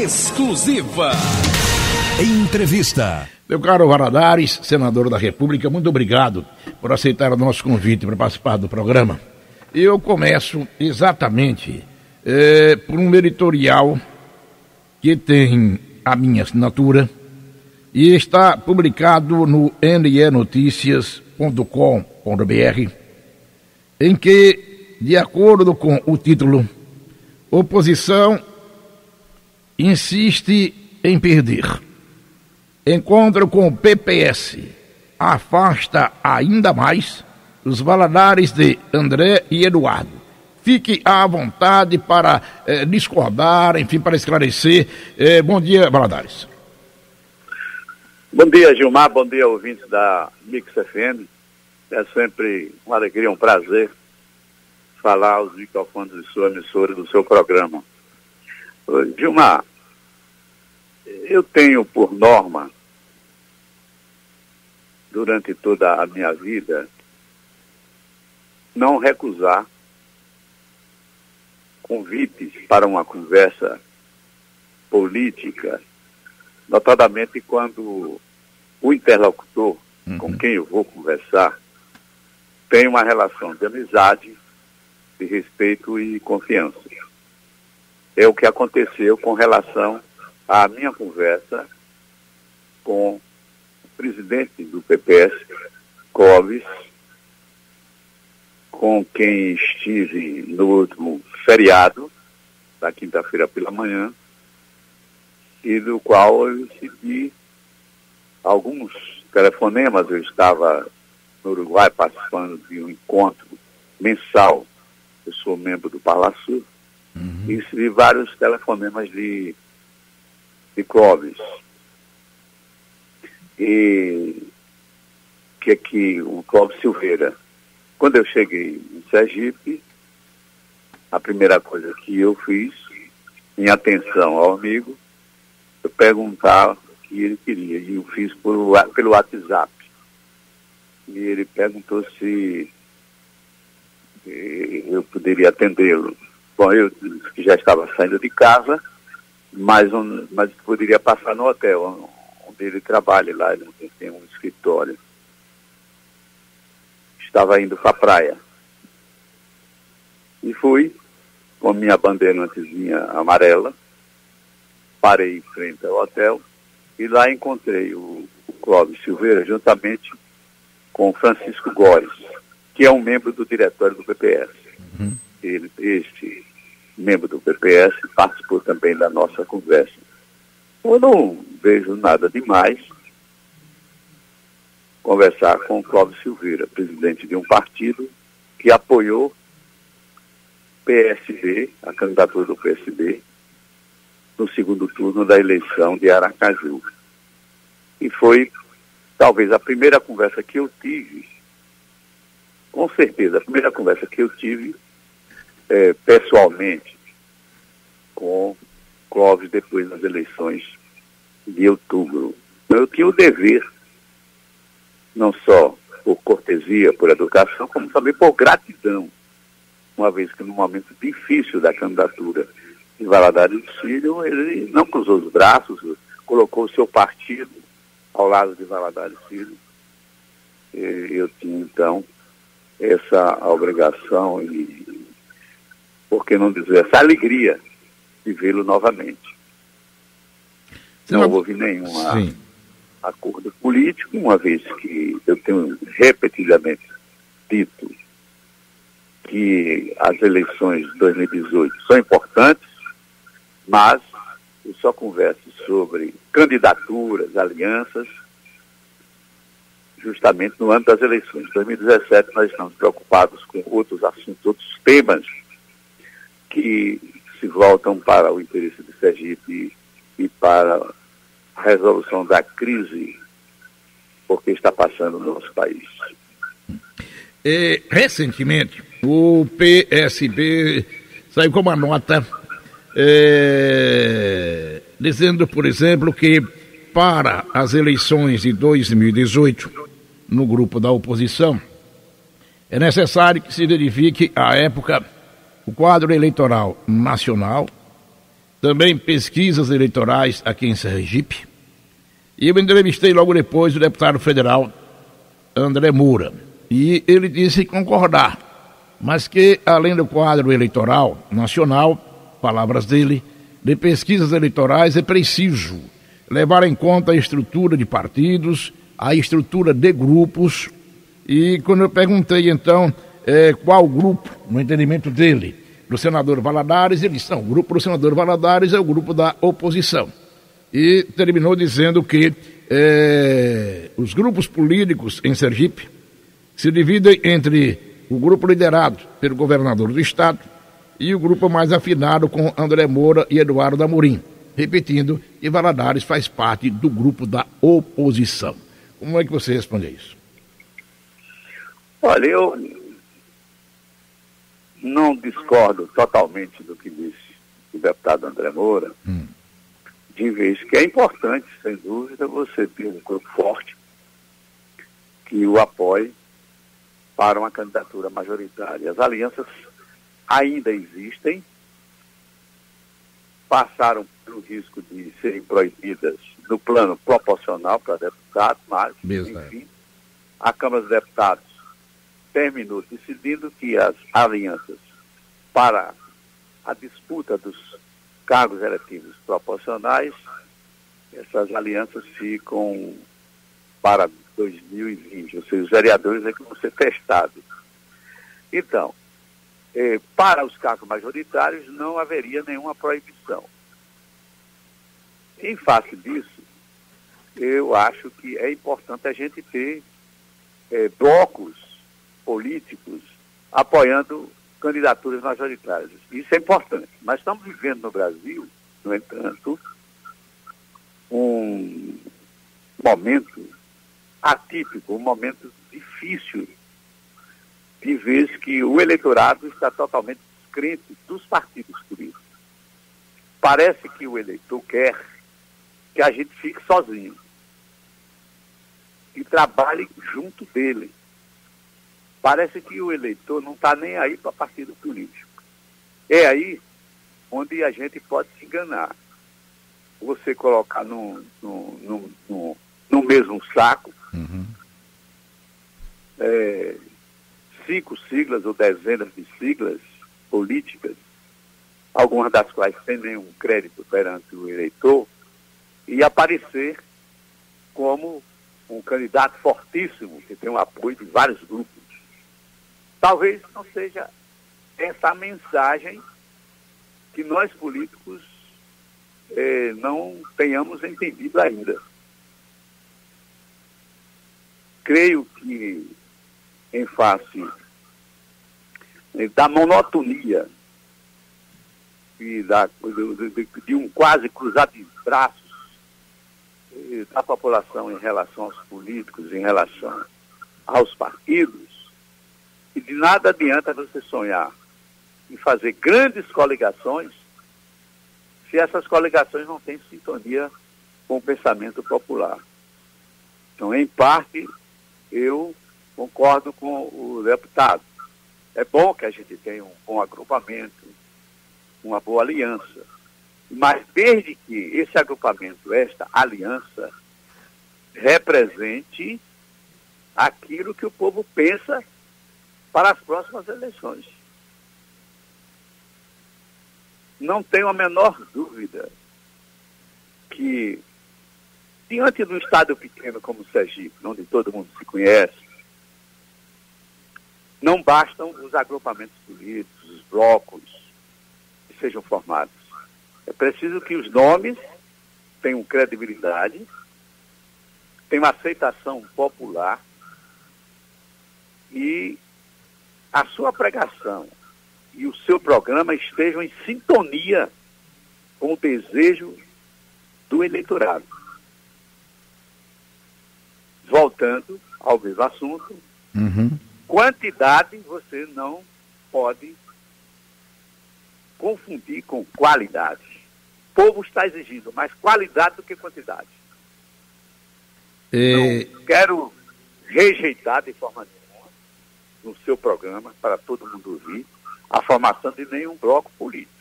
exclusiva. Entrevista. Meu caro Valadares, senador da República, muito obrigado por aceitar o nosso convite para participar do programa. Eu começo exatamente por um editorial que tem a minha assinatura e está publicado no nenoticias.com.br, em que, de acordo com o título, oposição insiste em perder. Encontro com o PPS afasta ainda mais os Valadares de André e Eduardo. Fique à vontade para discordar, enfim, para esclarecer. Bom dia, Valadares. Bom dia, Gilmar. Bom dia, ouvintes da Mix FM. É sempre uma alegria, um prazer falar aos microfones de sua emissora, do seu programa. Gilmar, eu tenho por norma, durante toda a minha vida, não recusar convites para uma conversa política, notadamente quando o interlocutor com quem eu vou conversar tem uma relação de amizade, de respeito e confiança. É o que aconteceu com relação à minha conversa com o presidente do PPS, Clóvis, com quem estive no último feriado, da quinta-feira pela manhã, e do qual eu recebi alguns telefonemas. Eu estava no Uruguai participando de um encontro mensal. Eu sou membro do Parlasul, e recebi vários telefonemas de Clóvis. E que o Clóvis Silveira, quando eu cheguei em Sergipe, a primeira coisa que eu fiz, em atenção ao amigo, eu perguntar o que ele queria, e eu fiz pelo WhatsApp. E ele perguntou se eu poderia atendê-lo. Bom, eu disse que já estava saindo de casa, mas poderia passar no hotel onde ele trabalha lá, ele tem um escritório. Estava indo para a praia. E fui com a minha bandeirantezinha amarela, parei em frente ao hotel e lá encontrei o Clóvis Silveira juntamente com o Francisco Góes, que é um membro do diretório do PPS. Este membro do PPS participou também da nossa conversa. Eu não vejo nada demais conversar com o Clóvis Silveira, presidente de um partido que apoiou PSD, a candidatura do PSD, no segundo turno da eleição de Aracaju. E foi talvez a primeira conversa que eu tive, com certeza, a primeira conversa que eu tive pessoalmente com Clóvis depois das eleições de outubro. Eu tinha o dever, não só por cortesia, por educação, como também por gratidão, uma vez que no momento difícil da candidatura de Valadares Filho, ele não cruzou os braços, colocou o seu partido ao lado de Valadares Filho. Eu tinha, então, essa obrigação e, por que não dizer, essa alegria de vê-lo novamente. Não houve nenhum acordo político, uma vez que eu tenho repetidamente dito que as eleições de 2018 são importantes, mas eu só converso sobre candidaturas, alianças, justamente no ano das eleições. Em 2017 nós estamos preocupados com outros assuntos, outros temas que se voltam para o interesse de Sergipe e para a resolução da crise porque está passando no nosso país. Recentemente, o PSB saiu com uma nota dizendo, por exemplo, que para as eleições de 2018, no grupo da oposição, é necessário que se verifique à época o quadro eleitoral nacional também pesquisas eleitorais aqui em Sergipe. E eu entrevistei logo depois o deputado federal André Moura. E ele disse concordar, mas que além do quadro eleitoral nacional, palavras dele, de pesquisas eleitorais é preciso levar em conta a estrutura de partidos, a estrutura de grupos. E quando eu perguntei então qual grupo, no entendimento dele, do senador Valadares, ele disse, não, o grupo do senador Valadares é o grupo da oposição. E terminou dizendo que os grupos políticos em Sergipe se dividem entre o grupo liderado pelo governador do estado e o grupo mais afinado com André Moura e Eduardo Amorim, repetindo que Valadares faz parte do grupo da oposição. Como é que você responde a isso? Olha, eu não discordo totalmente do que disse o deputado André Moura, de vez que é importante, sem dúvida, você ter um grupo forte que o apoie para uma candidatura majoritária. As alianças ainda existem, passaram pelo risco de serem proibidas no plano proporcional para deputados, mas, enfim, a Câmara dos Deputados terminou decidindo que as alianças para a disputa dos cargos eletivos proporcionais, essas alianças ficam para 2020, ou seja, os vereadores é que vão ser testados. Então, para os cargos majoritários não haveria nenhuma proibição. Em face disso, eu acho que é importante a gente ter blocos políticos apoiando candidaturas majoritárias. Isso é importante. Mas estamos vivendo no Brasil, no entanto, um momento atípico, um momento difícil, de vez que o eleitorado está totalmente descrente dos partidos políticos. Parece que o eleitor quer que a gente fique sozinho e trabalhe junto dele. Parece que o eleitor não está nem aí para partido político. É aí onde a gente pode se enganar. Você colocar no mesmo saco 5 siglas ou dezenas de siglas políticas, algumas das quais sem nenhum crédito perante o eleitor, e aparecer como um candidato fortíssimo, que tem o apoio de vários grupos. Talvez não seja essa a mensagem que nós políticos não tenhamos entendido ainda. Creio que, em face da monotonia e de um quase cruzado de braços da população em relação aos políticos, em relação aos partidos, e de nada adianta você sonhar em fazer grandes coligações se essas coligações não têm sintonia com o pensamento popular. Então, em parte, eu concordo com o deputado. É bom que a gente tenha um bom agrupamento, uma boa aliança, mas desde que esse agrupamento, esta aliança, represente aquilo que o povo pensa para as próximas eleições. Não tenho a menor dúvida que, diante de um estado pequeno como o Sergipe, onde todo mundo se conhece, não bastam os agrupamentos políticos, os blocos que sejam formados. É preciso que os nomes tenham credibilidade, tenham aceitação popular e a sua pregação e o seu programa estejam em sintonia com o desejo do eleitorado. Voltando ao mesmo assunto, quantidade você não pode confundir com qualidade. O povo está exigindo mais qualidade do que quantidade. Não quero rejeitar de forma nenhuma no seu programa, para todo mundo ouvir, a formação de nenhum bloco político.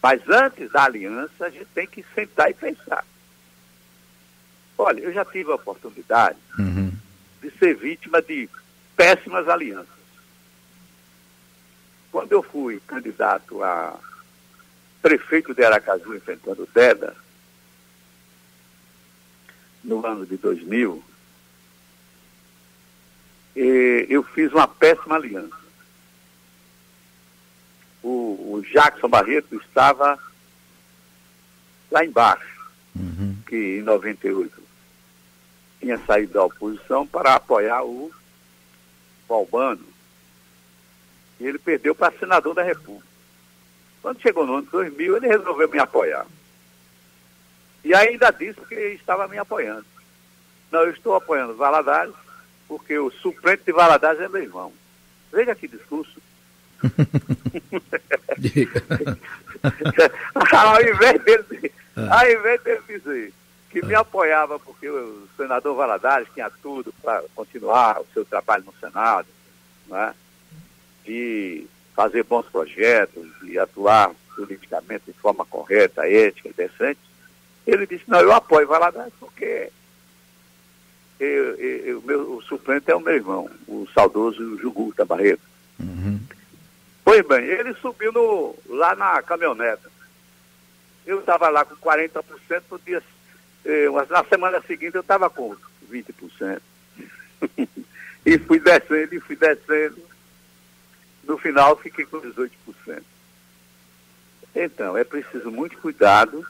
Mas antes da aliança, a gente tem que sentar e pensar. Olha, eu já tive a oportunidade de ser vítima de péssimas alianças. Quando eu fui candidato a prefeito de Aracaju, enfrentando Deda, no ano de 2000, eu fiz uma péssima aliança. O Jackson Barreto estava lá embaixo, que em 98 tinha saído da oposição para apoiar o Albano. E ele perdeu para senador da República. Quando chegou no ano de 2000, ele resolveu me apoiar. E ainda disse que estava me apoiando. Não, eu estou apoiando Valadares, porque o suplente de Valadares é meu irmão. Veja que discurso. ao invés dele dizer que me apoiava porque o senador Valadares tinha tudo para continuar o seu trabalho no Senado, né, de fazer bons projetos, de atuar politicamente de forma correta, ética e decente, ele disse, não, eu apoio Valadares porque o suplente é o meu irmão, o saudoso Jugurta Barreto. Pois bem, ele subiu lá na caminhoneta. Eu estava lá com 40%, na semana seguinte eu estava com 20%. e fui descendo. No final fiquei com 18%. Então, é preciso muito cuidado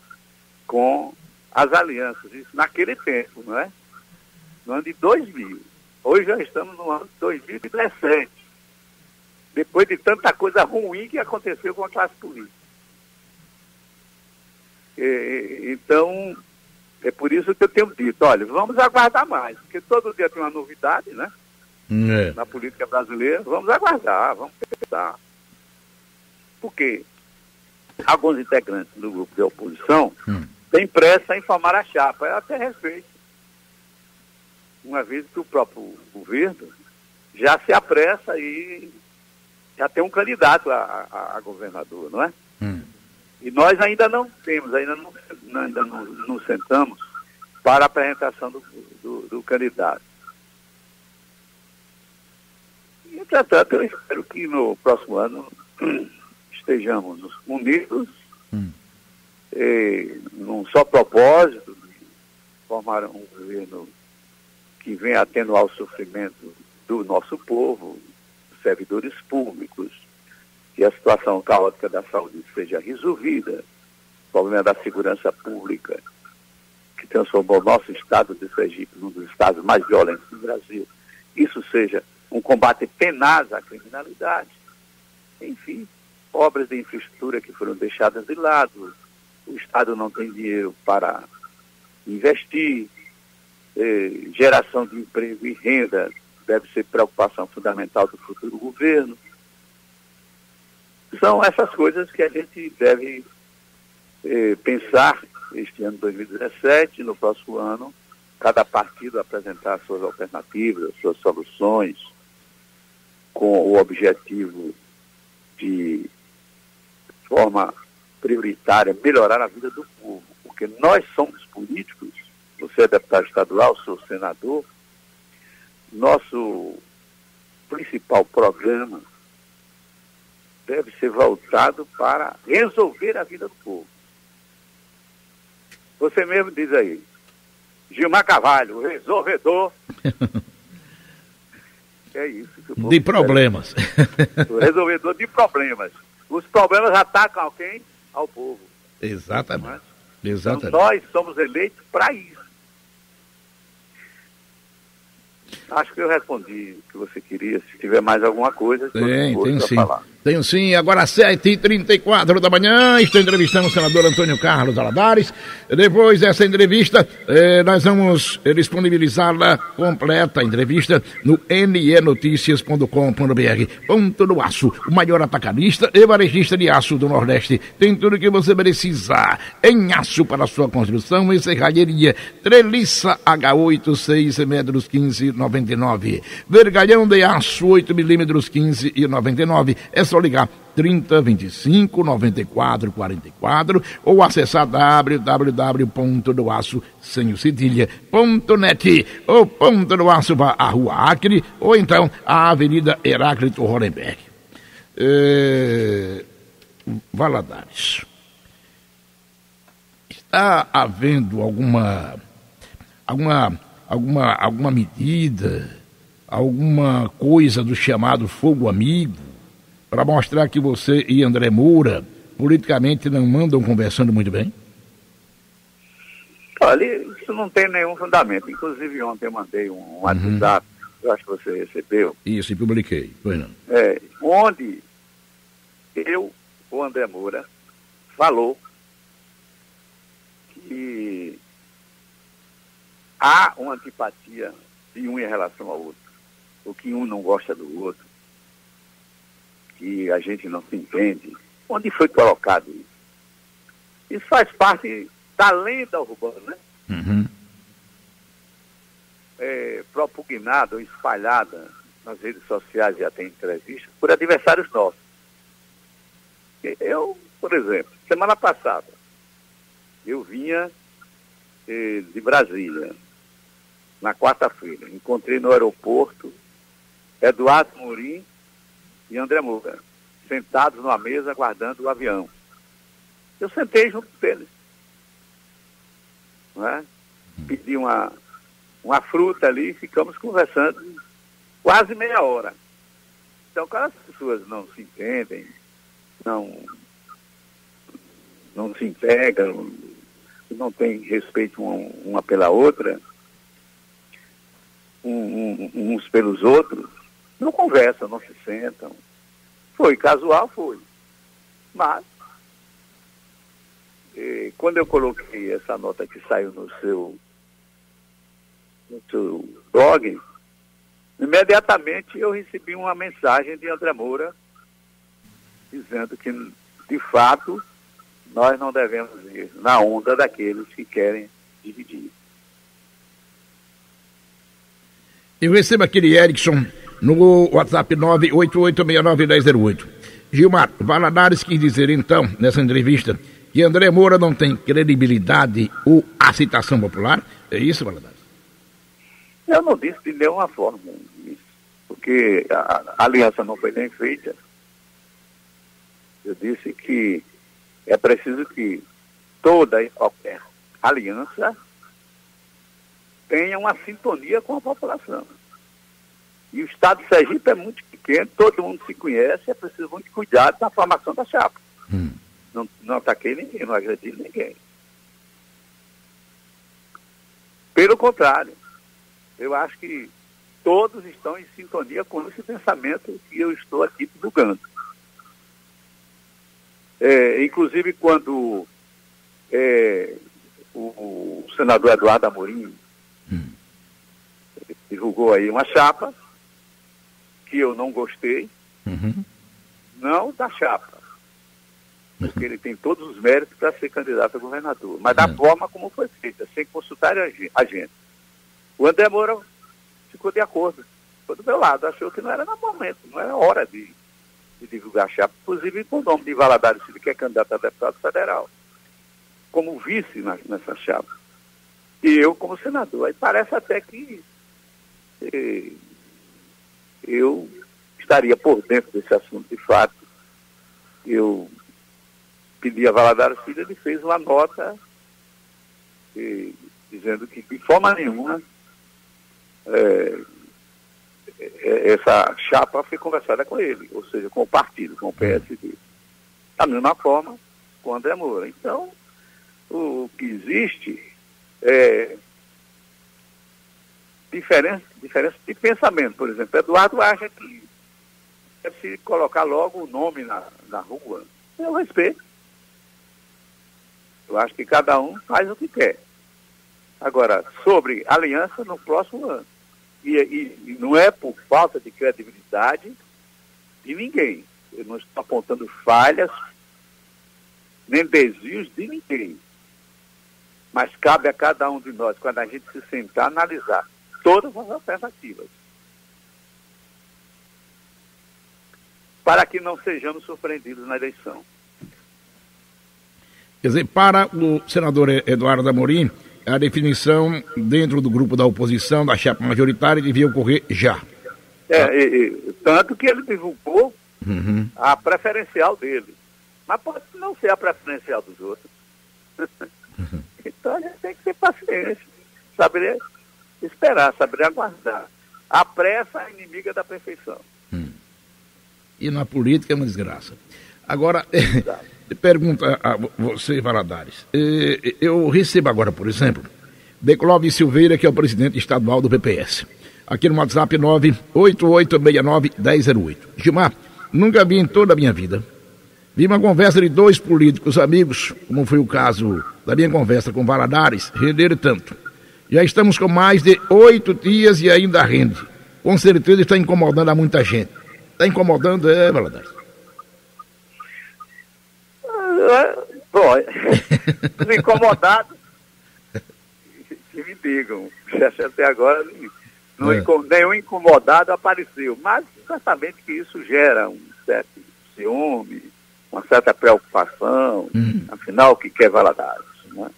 com as alianças. Isso naquele tempo, não é? No ano de 2000. Hoje já estamos no ano de 2017. Depois de tanta coisa ruim que aconteceu com a classe política. Então, é por isso que eu tenho dito, olha, vamos aguardar mais, porque todo dia tem uma novidade, né? Na política brasileira, vamos aguardar, vamos pensar. Porque alguns integrantes do grupo de oposição têm pressa em formar a chapa, eu até respeito. Uma vez que o próprio governo já se apressa e já tem um candidato a governador, não é? E nós ainda não temos, ainda não nos sentamos para a apresentação do candidato. E, entretanto, eu espero que no próximo ano estejamos unidos num só propósito de formar um governo que venha atenuar o sofrimento do nosso povo, servidores públicos, que a situação caótica da saúde seja resolvida, o problema da segurança pública, que transformou o nosso estado de Sergipe num dos estados mais violentos do Brasil, isso seja um combate tenaz à criminalidade. Enfim, obras de infraestrutura que foram deixadas de lado, o Estado não tem dinheiro para investir, geração de emprego e renda deve ser preocupação fundamental do futuro governo. São essas coisas que a gente deve pensar este ano 2017, no próximo ano, cada partido apresentar suas alternativas, suas soluções, com o objetivo de forma prioritária melhorar a vida do povo, porque nós somos políticos, você é deputado estadual, sou senador, nosso principal programa deve ser voltado para resolver a vida do povo. Você mesmo diz aí, Gilmar Carvalho, o resolvedor. É isso que o povo de problemas. O resolvedor de problemas. Os problemas atacam quem? Ao povo. Exatamente. Então, nós somos eleitos para isso. Acho que eu respondi o que você queria. Se tiver mais alguma coisa, tem sim. Falar. Tenho sim. Agora 7h34 da manhã, estou entrevistando o senador Antônio Carlos Valadares. Depois dessa entrevista, nós vamos disponibilizá-la completa, a entrevista, no nenoticias.com.br. Ponto do Aço, o maior atacadista e varejista de aço do Nordeste. Tem tudo o que você precisar em aço para sua construção e serralheria. Treliça H8, 6 metros 15,99. Vergalhão de aço, 8 milímetros 15,99. É só só ligar 3025-9444 ou acessar www.doaço.net ou Ponto do Aço, a Rua Acre, ou então a Avenida Heráclito Rolenberg. Valadares. Está havendo alguma medida, alguma coisa do chamado fogo amigo, para mostrar que você e André Moura politicamente não andam conversando muito bem? Olha, isso não tem nenhum fundamento. Inclusive ontem eu mandei um WhatsApp, eu acho que você recebeu. Isso, e publiquei. Foi não. Onde o André Moura falou que há uma antipatia de um em relação ao outro, ou que um não gosta do outro, que a gente não se entende. Onde foi colocado isso? Isso faz parte da lenda urbana, né? Propugnada ou espalhada nas redes sociais e até em entrevistas por adversários nossos. Eu, por exemplo, semana passada, eu vinha de Brasília, na quarta-feira. Encontrei no aeroporto Eduardo Morim e André Moura, sentados numa mesa aguardando o avião. Eu sentei junto com eles. Não é? Pedi uma fruta ali e ficamos conversando quase meia hora. Então, quando as pessoas não se entendem, não se integram, não têm respeito uma pela outra, uns pelos outros, não conversam, não se sentam. Foi casual, foi. Mas, quando eu coloquei essa nota que saiu no seu blog, imediatamente eu recebi uma mensagem de André Moura dizendo que, de fato, nós não devemos ir na onda daqueles que querem dividir. Eu recebo aquele Erickson no WhatsApp 988691008. Gilmar, Valadares quis dizer então, nessa entrevista, que André Moura não tem credibilidade ou aceitação popular? É isso, Valadares? Eu não disse de nenhuma forma isso, porque a aliança não foi nem feita. Eu disse que é preciso que toda e qualquer aliança tenha uma sintonia com a população. E o estado de Sergipe é muito pequeno, todo mundo se conhece, é preciso muito cuidado na formação da chapa. Não ataquei ninguém, não agredi ninguém. Pelo contrário, eu acho que todos estão em sintonia com esse pensamento que eu estou aqui divulgando. Inclusive, quando o senador Eduardo Amorim divulgou aí uma chapa que eu não gostei, não da chapa, porque ele tem todos os méritos para ser candidato a governador, mas da forma como foi feita, sem consultar a gente. O André Moura ficou de acordo, ficou do meu lado, achou que não era no momento, não era hora de divulgar a chapa, inclusive com o nome de Valadares Filho, que é candidato a deputado federal, como vice nessa chapa, e eu como senador. Aí parece até que eu estaria por dentro desse assunto de fato. Eu pedi a Valadares Filho, ele fez uma nota dizendo que de forma nenhuma essa chapa foi conversada com ele, ou seja, com o partido, com o PSD. Da mesma forma com o André Moura. Então, o que existe é diferença de pensamento. Por exemplo, Eduardo acha que deve se colocar logo o nome na rua. Eu respeito. Eu acho que cada um faz o que quer. Agora, sobre aliança no próximo ano. E não é por falta de credibilidade de ninguém. Eu não estou apontando falhas, nem desvios de ninguém. Mas cabe a cada um de nós, quando a gente se sentar, analisar todas as alternativas. para que não sejamos surpreendidos na eleição. Quer dizer, para o senador Eduardo Amorim, a definição dentro do grupo da oposição, da chapa majoritária, devia ocorrer já. Tanto que ele divulgou a preferencial dele. Mas pode não ser a preferencial dos outros. Então a gente tem que ter paciência, saber esperar, saber aguardar. A pressa é inimiga da perfeição. E na política é uma desgraça. Agora, pergunta a você, Valadares. Eu recebo agora, por exemplo, de Clóvis Silveira, que é o presidente estadual do PPS. Aqui no WhatsApp 98869-1008. Gilmar, nunca vi em toda a minha vida. Vi uma conversa de dois políticos amigos, como foi o caso da minha conversa com Valadares, render tanto. Já estamos com mais de 8 dias e ainda rende. Com certeza está incomodando a muita gente. Está incomodando, Valadares? Bom, os incomodados que me digam. Até agora nenhum incomodado apareceu. Mas certamente que isso gera um certo ciúme, uma certa preocupação. Afinal, o que quer Valadares? Né?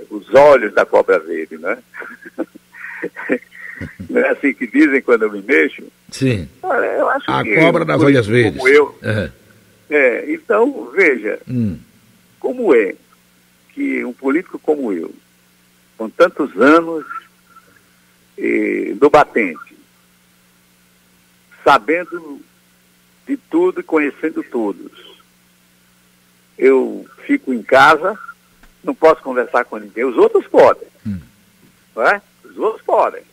Os olhos da cobra verde, né? Não é assim que dizem quando eu me mexo? Sim. Olha, eu acho a que cobra das olhas verdes. Como eu, então, veja, como é que um político como eu, com tantos anos do batente, sabendo de tudo e conhecendo todos, eu fico em casa, não posso conversar com ninguém. Os outros podem, não é? Os outros podem.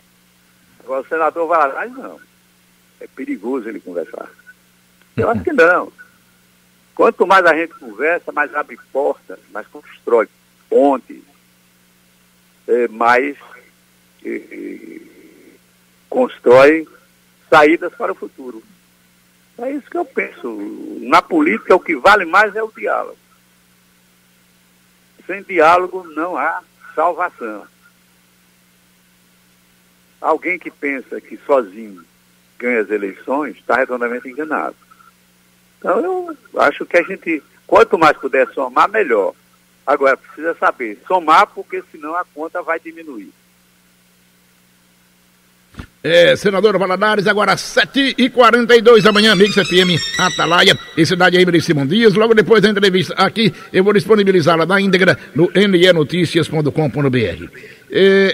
Agora, o senador Valadares, não. É perigoso ele conversar. Eu acho que não. Quanto mais a gente conversa, mais abre portas, mais constrói pontes, mais constrói saídas para o futuro. É isso que eu penso. Na política, o que vale mais é o diálogo. Sem diálogo não há salvação. Alguém que pensa que sozinho ganha as eleições está redondamente enganado. Então eu acho que a gente, quanto mais puder somar, melhor. Agora, precisa saber somar, porque senão a conta vai diminuir. Senador Valadares, agora 7h42 da manhã, Mix FM Atalaia, em Cidade Emílio Simão Dias. Logo depois da entrevista aqui, eu vou disponibilizá-la na íntegra no nenoticias.com.br.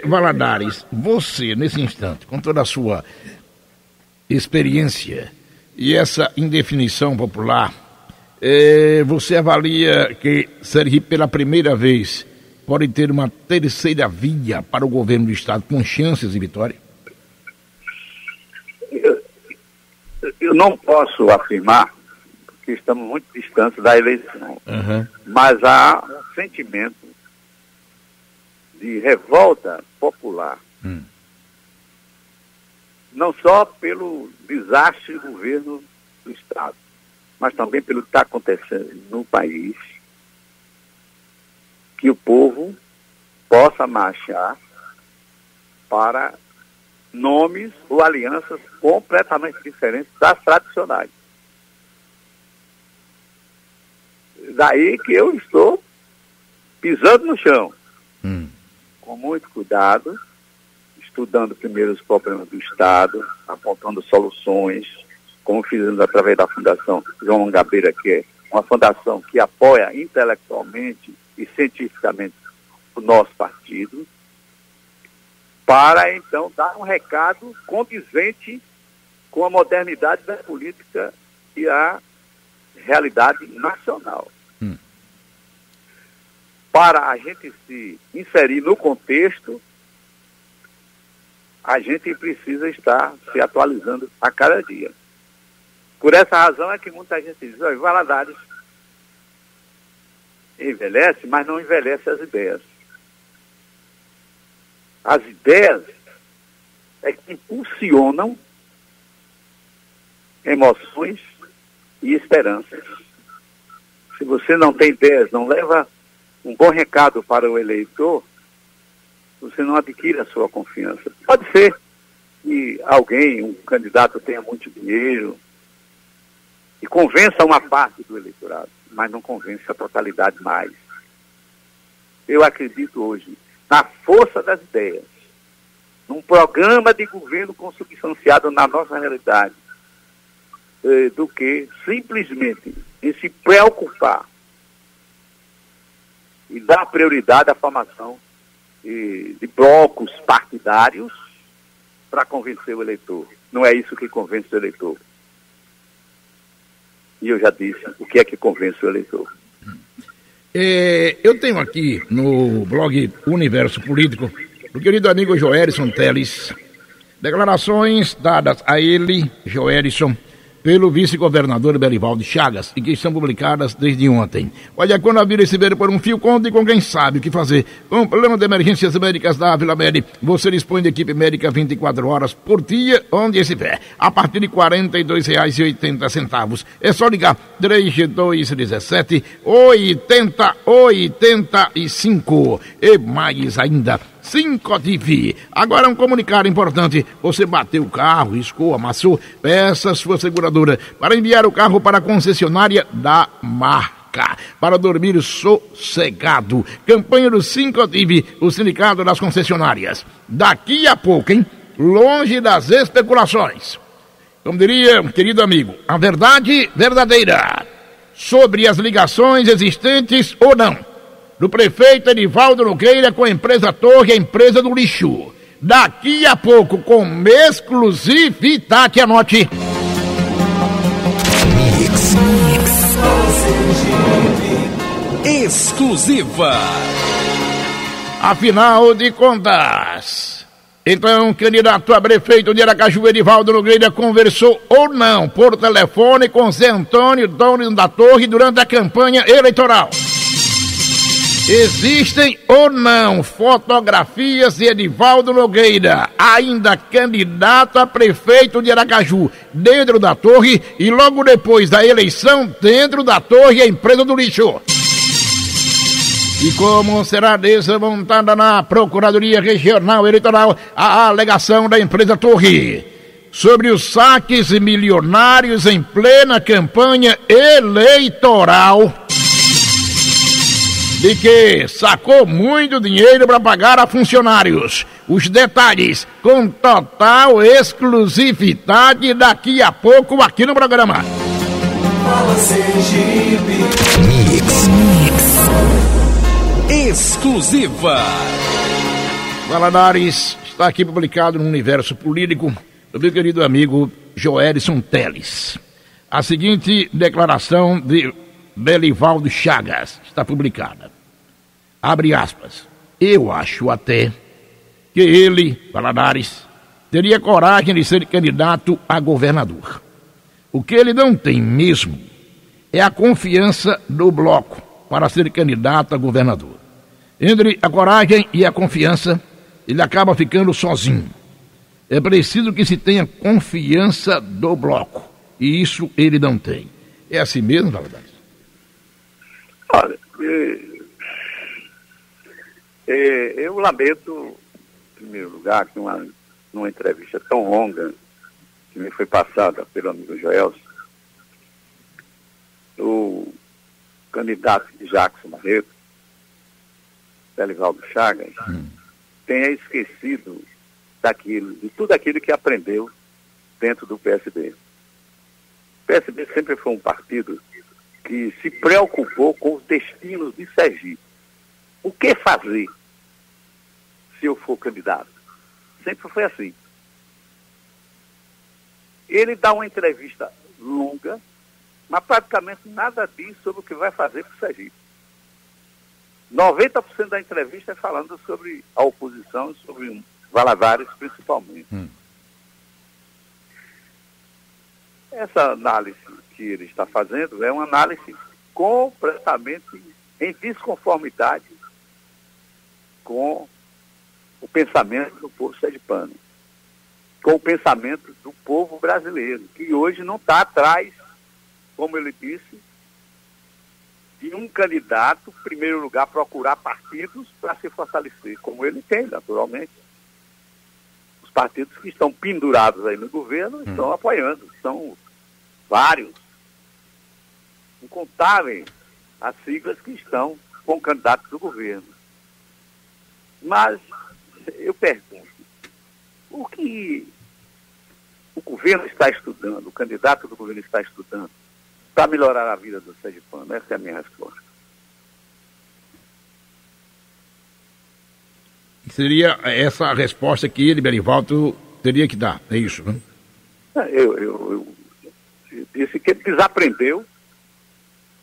Valadares, você, nesse instante, com toda a sua experiência e essa indefinição popular, você avalia que Sergipe, pela primeira vez, pode ter uma terceira via para o governo do Estado com chances de vitória? Eu não posso afirmar, porque estamos muito distantes da eleição, mas há um sentimento de revolta popular, não só pelo desastre do governo do Estado, mas também pelo que está acontecendo no país, que o povo possa marchar para nomes ou alianças completamente diferentes das tradicionais. Daí que eu estou pisando no chão, com muito cuidado, estudando primeiro os problemas do Estado, apontando soluções, como fizemos através da Fundação João Mangabeira, que é uma fundação que apoia intelectualmente e cientificamente o nosso partido, para, então, dar um recado condizente com a modernidade da política e a realidade nacional. Para a gente se inserir no contexto, a gente precisa estar se atualizando a cada dia. Por essa razão é que muita gente diz, olha, Valadares envelhece, mas não envelhece as ideias. As ideias é que impulsionam emoções e esperanças. Se você não tem ideias, não leva um bom recado para o eleitor, você não adquire a sua confiança. Pode ser que alguém, um candidato tenha muito dinheiro e convença uma parte do eleitorado, mas não convence a totalidade mais. Eu acredito hoje na força das ideias, num programa de governo consubstanciado na nossa realidade, do que simplesmente em se preocupar e dar prioridade à formação de blocos partidários para convencer o eleitor. Não é isso que convence o eleitor. E eu já disse o que é que convence o eleitor. Eu tenho aqui no blog Universo Político o querido amigo Joelson Teles, declarações dadas a ele, Joelson, pelo vice-governador Belivaldo Chagas, e que estão publicadas desde ontem. Olha, quando a vida receber por um fio, conte com quem sabe o que fazer. Com o plano de emergências médicas da Vila Med, você dispõe de equipe médica 24 horas por dia, onde estiver, a partir de R$ 42,80. É só ligar 3217 8085. E mais ainda, 5TV. Agora um comunicado importante. Você bateu o carro, riscou, amassou, peça sua seguradora para enviar o carro para a concessionária da marca, para dormir sossegado. Campanha do 5TV, o sindicato das concessionárias. Daqui a pouco, hein? Longe das especulações. Como diria, querido amigo, a verdade verdadeira sobre as ligações existentes ou não do prefeito Edivaldo Nogueira com a empresa Torre, a empresa do lixo. Daqui a pouco, com exclusividade, anote. Exclusiva. Afinal de contas, então, candidato a prefeito de Aracaju, Edivaldo Nogueira, conversou ou não por telefone com Zé Antônio, dono da Torre, durante a campanha eleitoral? Existem ou não fotografias de Edivaldo Nogueira, ainda candidato a prefeito de Aracaju, dentro da Torre, e logo depois da eleição, dentro da Torre, a empresa do lixo? E como será desmontada na Procuradoria Regional Eleitoral a alegação da empresa Torre sobre os saques milionários em plena campanha eleitoral, de que sacou muito dinheiro para pagar a funcionários? Os detalhes com total exclusividade daqui a pouco aqui no programa. Fala Sergipe. Exclusiva. Valadares, está aqui publicado no Universo Político do meu querido amigo Joelson Teles. A seguinte declaração de Belivaldo Chagas está publicada. Abre aspas. Eu acho até que ele, Valadares, teria coragem de ser candidato a governador. O que ele não tem mesmo é a confiança do bloco para ser candidato a governador. Entre a coragem e a confiança, ele acaba ficando sozinho. É preciso que se tenha confiança do bloco, e isso ele não tem. É assim mesmo, Valadares? Olha, eu lamento, em primeiro lugar, que numa entrevista tão longa que me foi passada pelo amigo Joelson, o candidato de Jackson Barreto, Belivaldo Chagas, tenha esquecido de tudo aquilo que aprendeu dentro do PSB. O PSB sempre foi um partido que se preocupou com os destinos de Sergipe. O que fazer se eu for candidato? Sempre foi assim. Ele dá uma entrevista longa, mas praticamente nada diz sobre o que vai fazer para o Sergipe. 90% da entrevista é falando sobre a oposição, sobre Valadares principalmente. Essa análise que ele está fazendo é uma análise completamente em desconformidade com o pensamento do povo sergipano, com o pensamento do povo brasileiro, que hoje não está atrás, como ele disse, de um candidato, em primeiro lugar, procurar partidos para se fortalecer, como ele tem, naturalmente. Os partidos que estão pendurados aí no governo estão apoiando. São vários, incontáveis as siglas que estão com candidatos do governo. Mas eu pergunto, o que o governo está estudando, o candidato do governo está estudando para melhorar a vida do sergipano? Essa é a minha resposta. Seria essa a resposta que ele, Belivaldo, teria que dar, é isso, né? Eu disse que ele desaprendeu,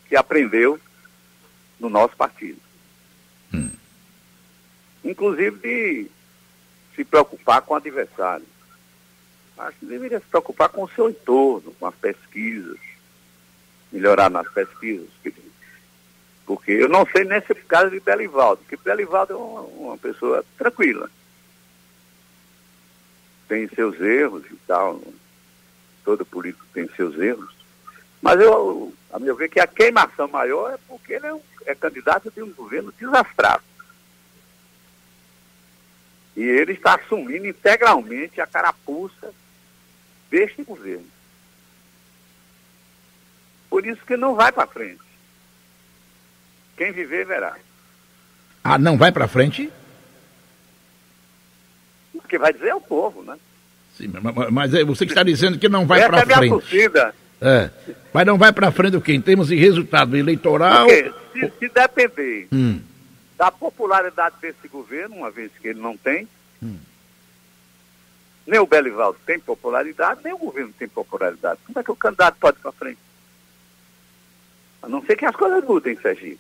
que aprendeu no nosso partido. Inclusive de se preocupar com o adversário. Acho que deveria se preocupar com o seu entorno, com as pesquisas, melhorar nas pesquisas. Porque eu não sei nesse caso de Belivaldo, porque Belivaldo é uma pessoa tranquila. Tem seus erros e tal, todo político tem seus erros. Mas a meu ver, que a queimação maior é porque ele é candidato de um governo desastrado. E ele está assumindo integralmente a carapuça deste governo. Por isso que não vai para frente. Quem viver, verá. Ah, não vai para frente? O que vai dizer é o povo, né? Sim, mas você que está dizendo que não vai para frente. Essa é a minha torcida. Mas não vai para frente o quê? Em termos de resultado eleitoral? Porque se depender da popularidade desse governo, uma vez que ele não tem, nem o Belivaldo tem popularidade, nem o governo tem popularidade. Como é que o candidato pode ir para frente? A não ser que as coisas mudem, Serginho.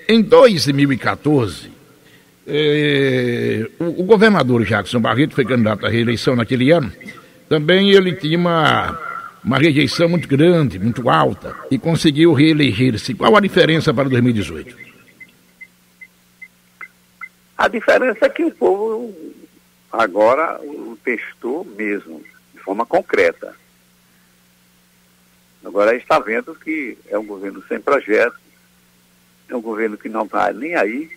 Em 2014, o governador Jackson Barreto foi candidato à reeleição naquele ano. Também ele tinha uma rejeição muito grande, muito alta, e conseguiu reeleger-se. Qual a diferença para 2018? A diferença é que o povo agora o testou mesmo, de forma concreta. Agora está vendo que é um governo sem projeto, é um governo que não está nem aí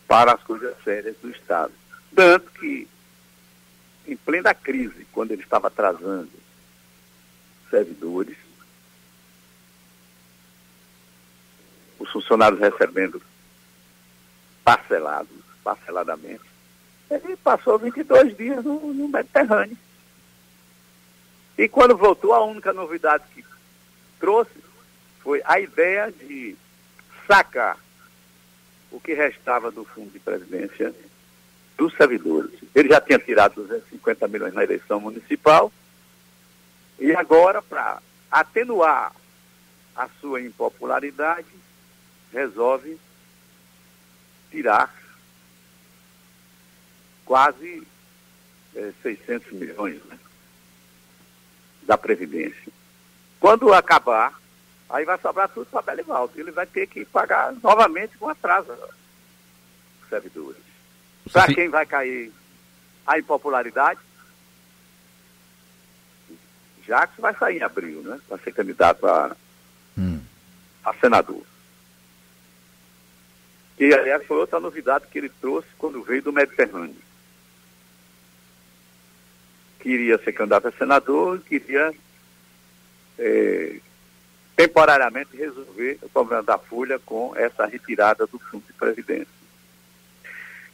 para as coisas sérias do Estado. Tanto que, em plena crise, quando ele estava atrasando servidores, os funcionários recebendo parceladamente, ele passou 22 dias no Mediterrâneo. E quando voltou, a única novidade que trouxe foi a ideia de sacar o que restava do fundo de previdência dos servidores. Ele já tinha tirado 250 milhões na eleição municipal e agora, para atenuar a sua impopularidade, resolve tirar quase 600 milhões, né, da Previdência. Quando acabar, aí vai sobrar tudo para Belivaldo. Ele vai ter que pagar novamente com atraso os servidores. Para quem vai cair a impopularidade, Jackson vai sair em abril, né? Para ser candidato a senador. Que, aliás, foi outra novidade que ele trouxe quando veio do Mediterrâneo. Queria ser candidato a senador, queria temporariamente resolver o problema da Folha com essa retirada do fundo de previdência.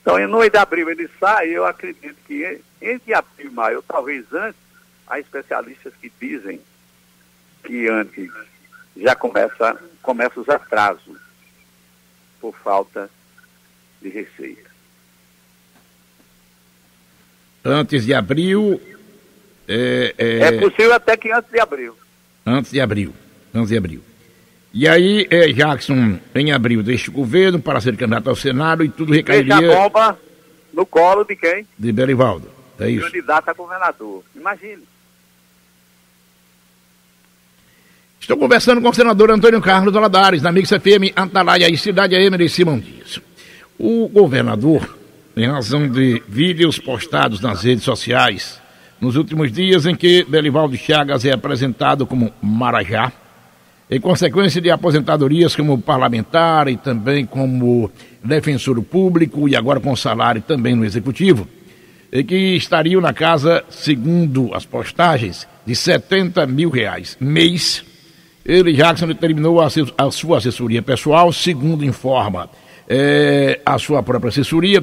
Então, no mês de abril ele sai, eu acredito que entre abril e maio, ou talvez antes, há especialistas que dizem que antes já começa os atrasos por falta de receita. Antes de abril... É possível até que antes de abril. Antes de abril. E aí, Jackson, em abril, deixa o governo para ser candidato ao Senado e tudo recairia... Deixa a bomba no colo de quem? De Belivaldo, é isso? Candidato a governador. Imagine. Estou conversando com o senador Antônio Carlos Valadares, na Mix FM, Atalaia e Cidade AM de Simão Dias. O governador, em razão de vídeos postados nas redes sociais, nos últimos dias em que Belivaldo Chagas é apresentado como Marajá, em consequência de aposentadorias como parlamentar e também como defensor público e agora com salário também no Executivo, e que estariam na casa, segundo as postagens, de R$70 mil mês. Ele, Jackson, determinou a sua assessoria pessoal, segundo informa a sua própria assessoria,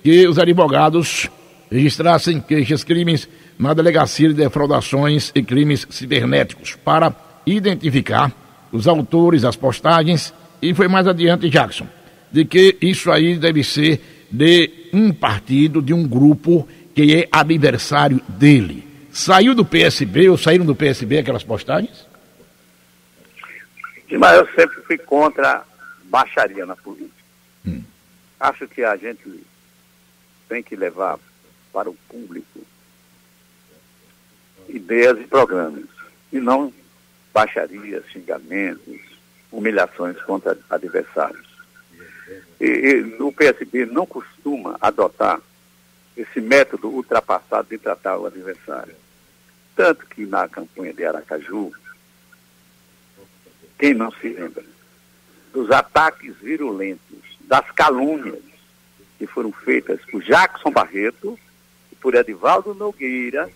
que os advogados registrassem queixas-crimes na Delegacia de Defraudações e Crimes Cibernéticos para identificar os autores das postagens, e foi mais adiante, Jackson, de que isso aí deve ser de um partido, de um grupo que é adversário dele. Saiu do PSB ou saíram do PSB aquelas postagens? Mas eu sempre fui contra baixaria na política. Acho que a gente tem que levar para o público ideias e programas, e não baixarias, xingamentos, humilhações contra adversários. E o PSB não costuma adotar esse método ultrapassado de tratar o adversário. Tanto que na campanha de Aracaju, quem não se lembra dos ataques virulentos, das calúnias que foram feitas por Jackson Barreto e por Edivaldo Nogueira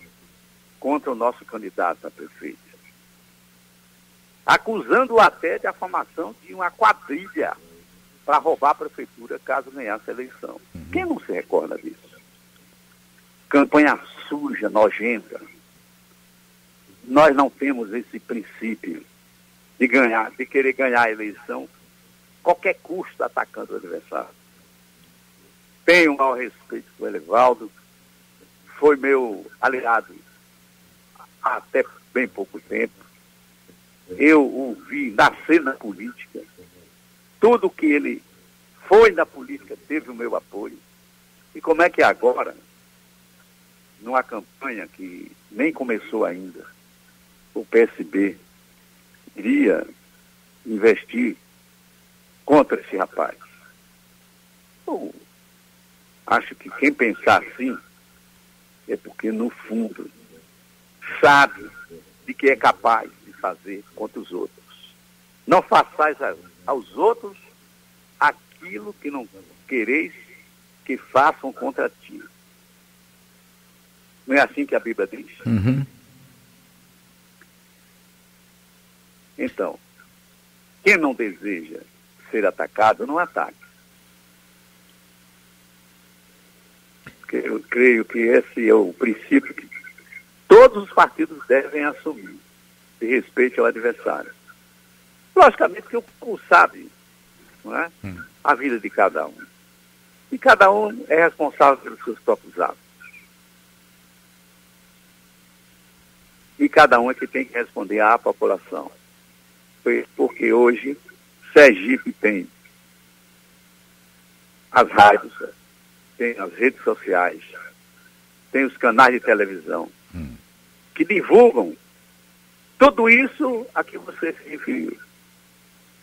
contra o nosso candidato a prefeito, acusando-o até de a formação de uma quadrilha para roubar a prefeitura caso ganhasse a eleição. Quem não se recorda disso? Campanha suja, nojenta. Nós não temos esse princípio de querer ganhar a eleição qualquer custo atacando o adversário. Tenho um maior respeito por Edivaldo, foi meu aliado há até bem pouco tempo. Eu o vi nascer na política. Tudo que ele foi na política teve o meu apoio. E como é que agora, numa campanha que nem começou ainda, o PSB iria investir contra esse rapaz? Eu acho que quem pensar assim é porque, no fundo, sabe de que é capaz de fazer contra os outros. Não façais aos outros aquilo que não quereis que façam contra ti. Não é assim que a Bíblia diz? Então, quem não deseja ser atacado, não ataque. Porque eu creio que esse é o princípio que todos os partidos devem assumir, de respeito ao adversário. Logicamente que o povo sabe, não é? A vida de cada um. E cada um é responsável pelos seus próprios atos. E cada um é que tem que responder à população. Porque hoje Sergipe tem as rádios, tem as redes sociais, tem os canais de televisão, que divulgam tudo isso a que você se referiu.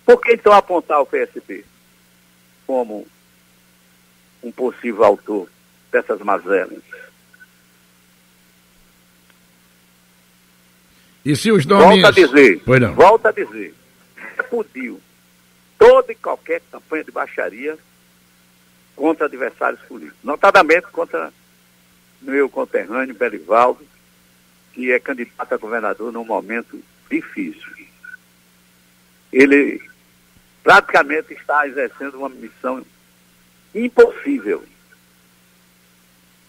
Por que então apontar o PSB como um possível autor dessas mazelas? E se os nomes... Volta a dizer, repudio toda e qualquer campanha de baixaria contra adversários políticos, notadamente contra meu conterrâneo Belivaldo, que é candidato a governador num momento difícil. Ele praticamente está exercendo uma missão impossível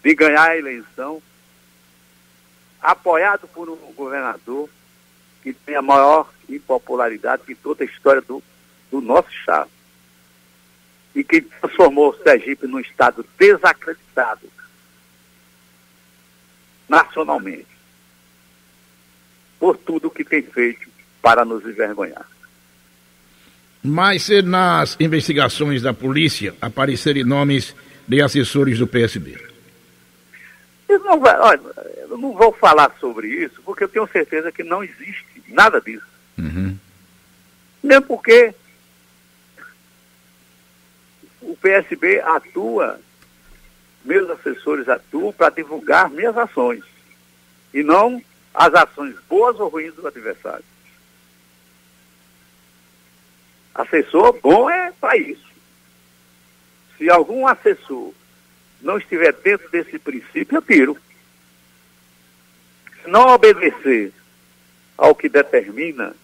de ganhar a eleição, apoiado por um governador que tem a maior impopularidade de toda a história do nosso estado, e que transformou o Sergipe num estado desacreditado nacionalmente por tudo que tem feito para nos envergonhar. Mas se nas investigações da polícia aparecerem nomes de assessores do PSB? Eu não vou falar sobre isso, porque eu tenho certeza que não existe nada disso. Mesmo porque o PSB atua, meus assessores atuam para divulgar minhas ações, e não as ações boas ou ruins do adversário. Assessor bom é para isso. Se algum assessor não estiver dentro desse princípio, eu tiro. Se não obedecer ao que determina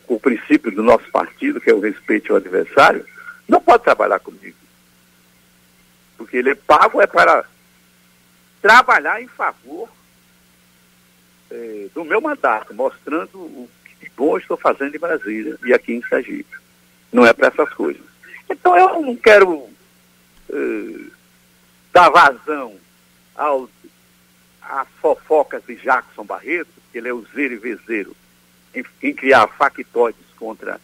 o princípio do nosso partido, que é o respeito ao adversário, não pode trabalhar comigo. Porque ele é pago para trabalhar em favor do meu mandato, mostrando o que bom eu estou fazendo em Brasília e aqui em Sergipe. Não é para essas coisas. Então eu não quero dar vazão às fofocas de Jackson Barreto, que ele é useiro e vezeiro em criar factoides contra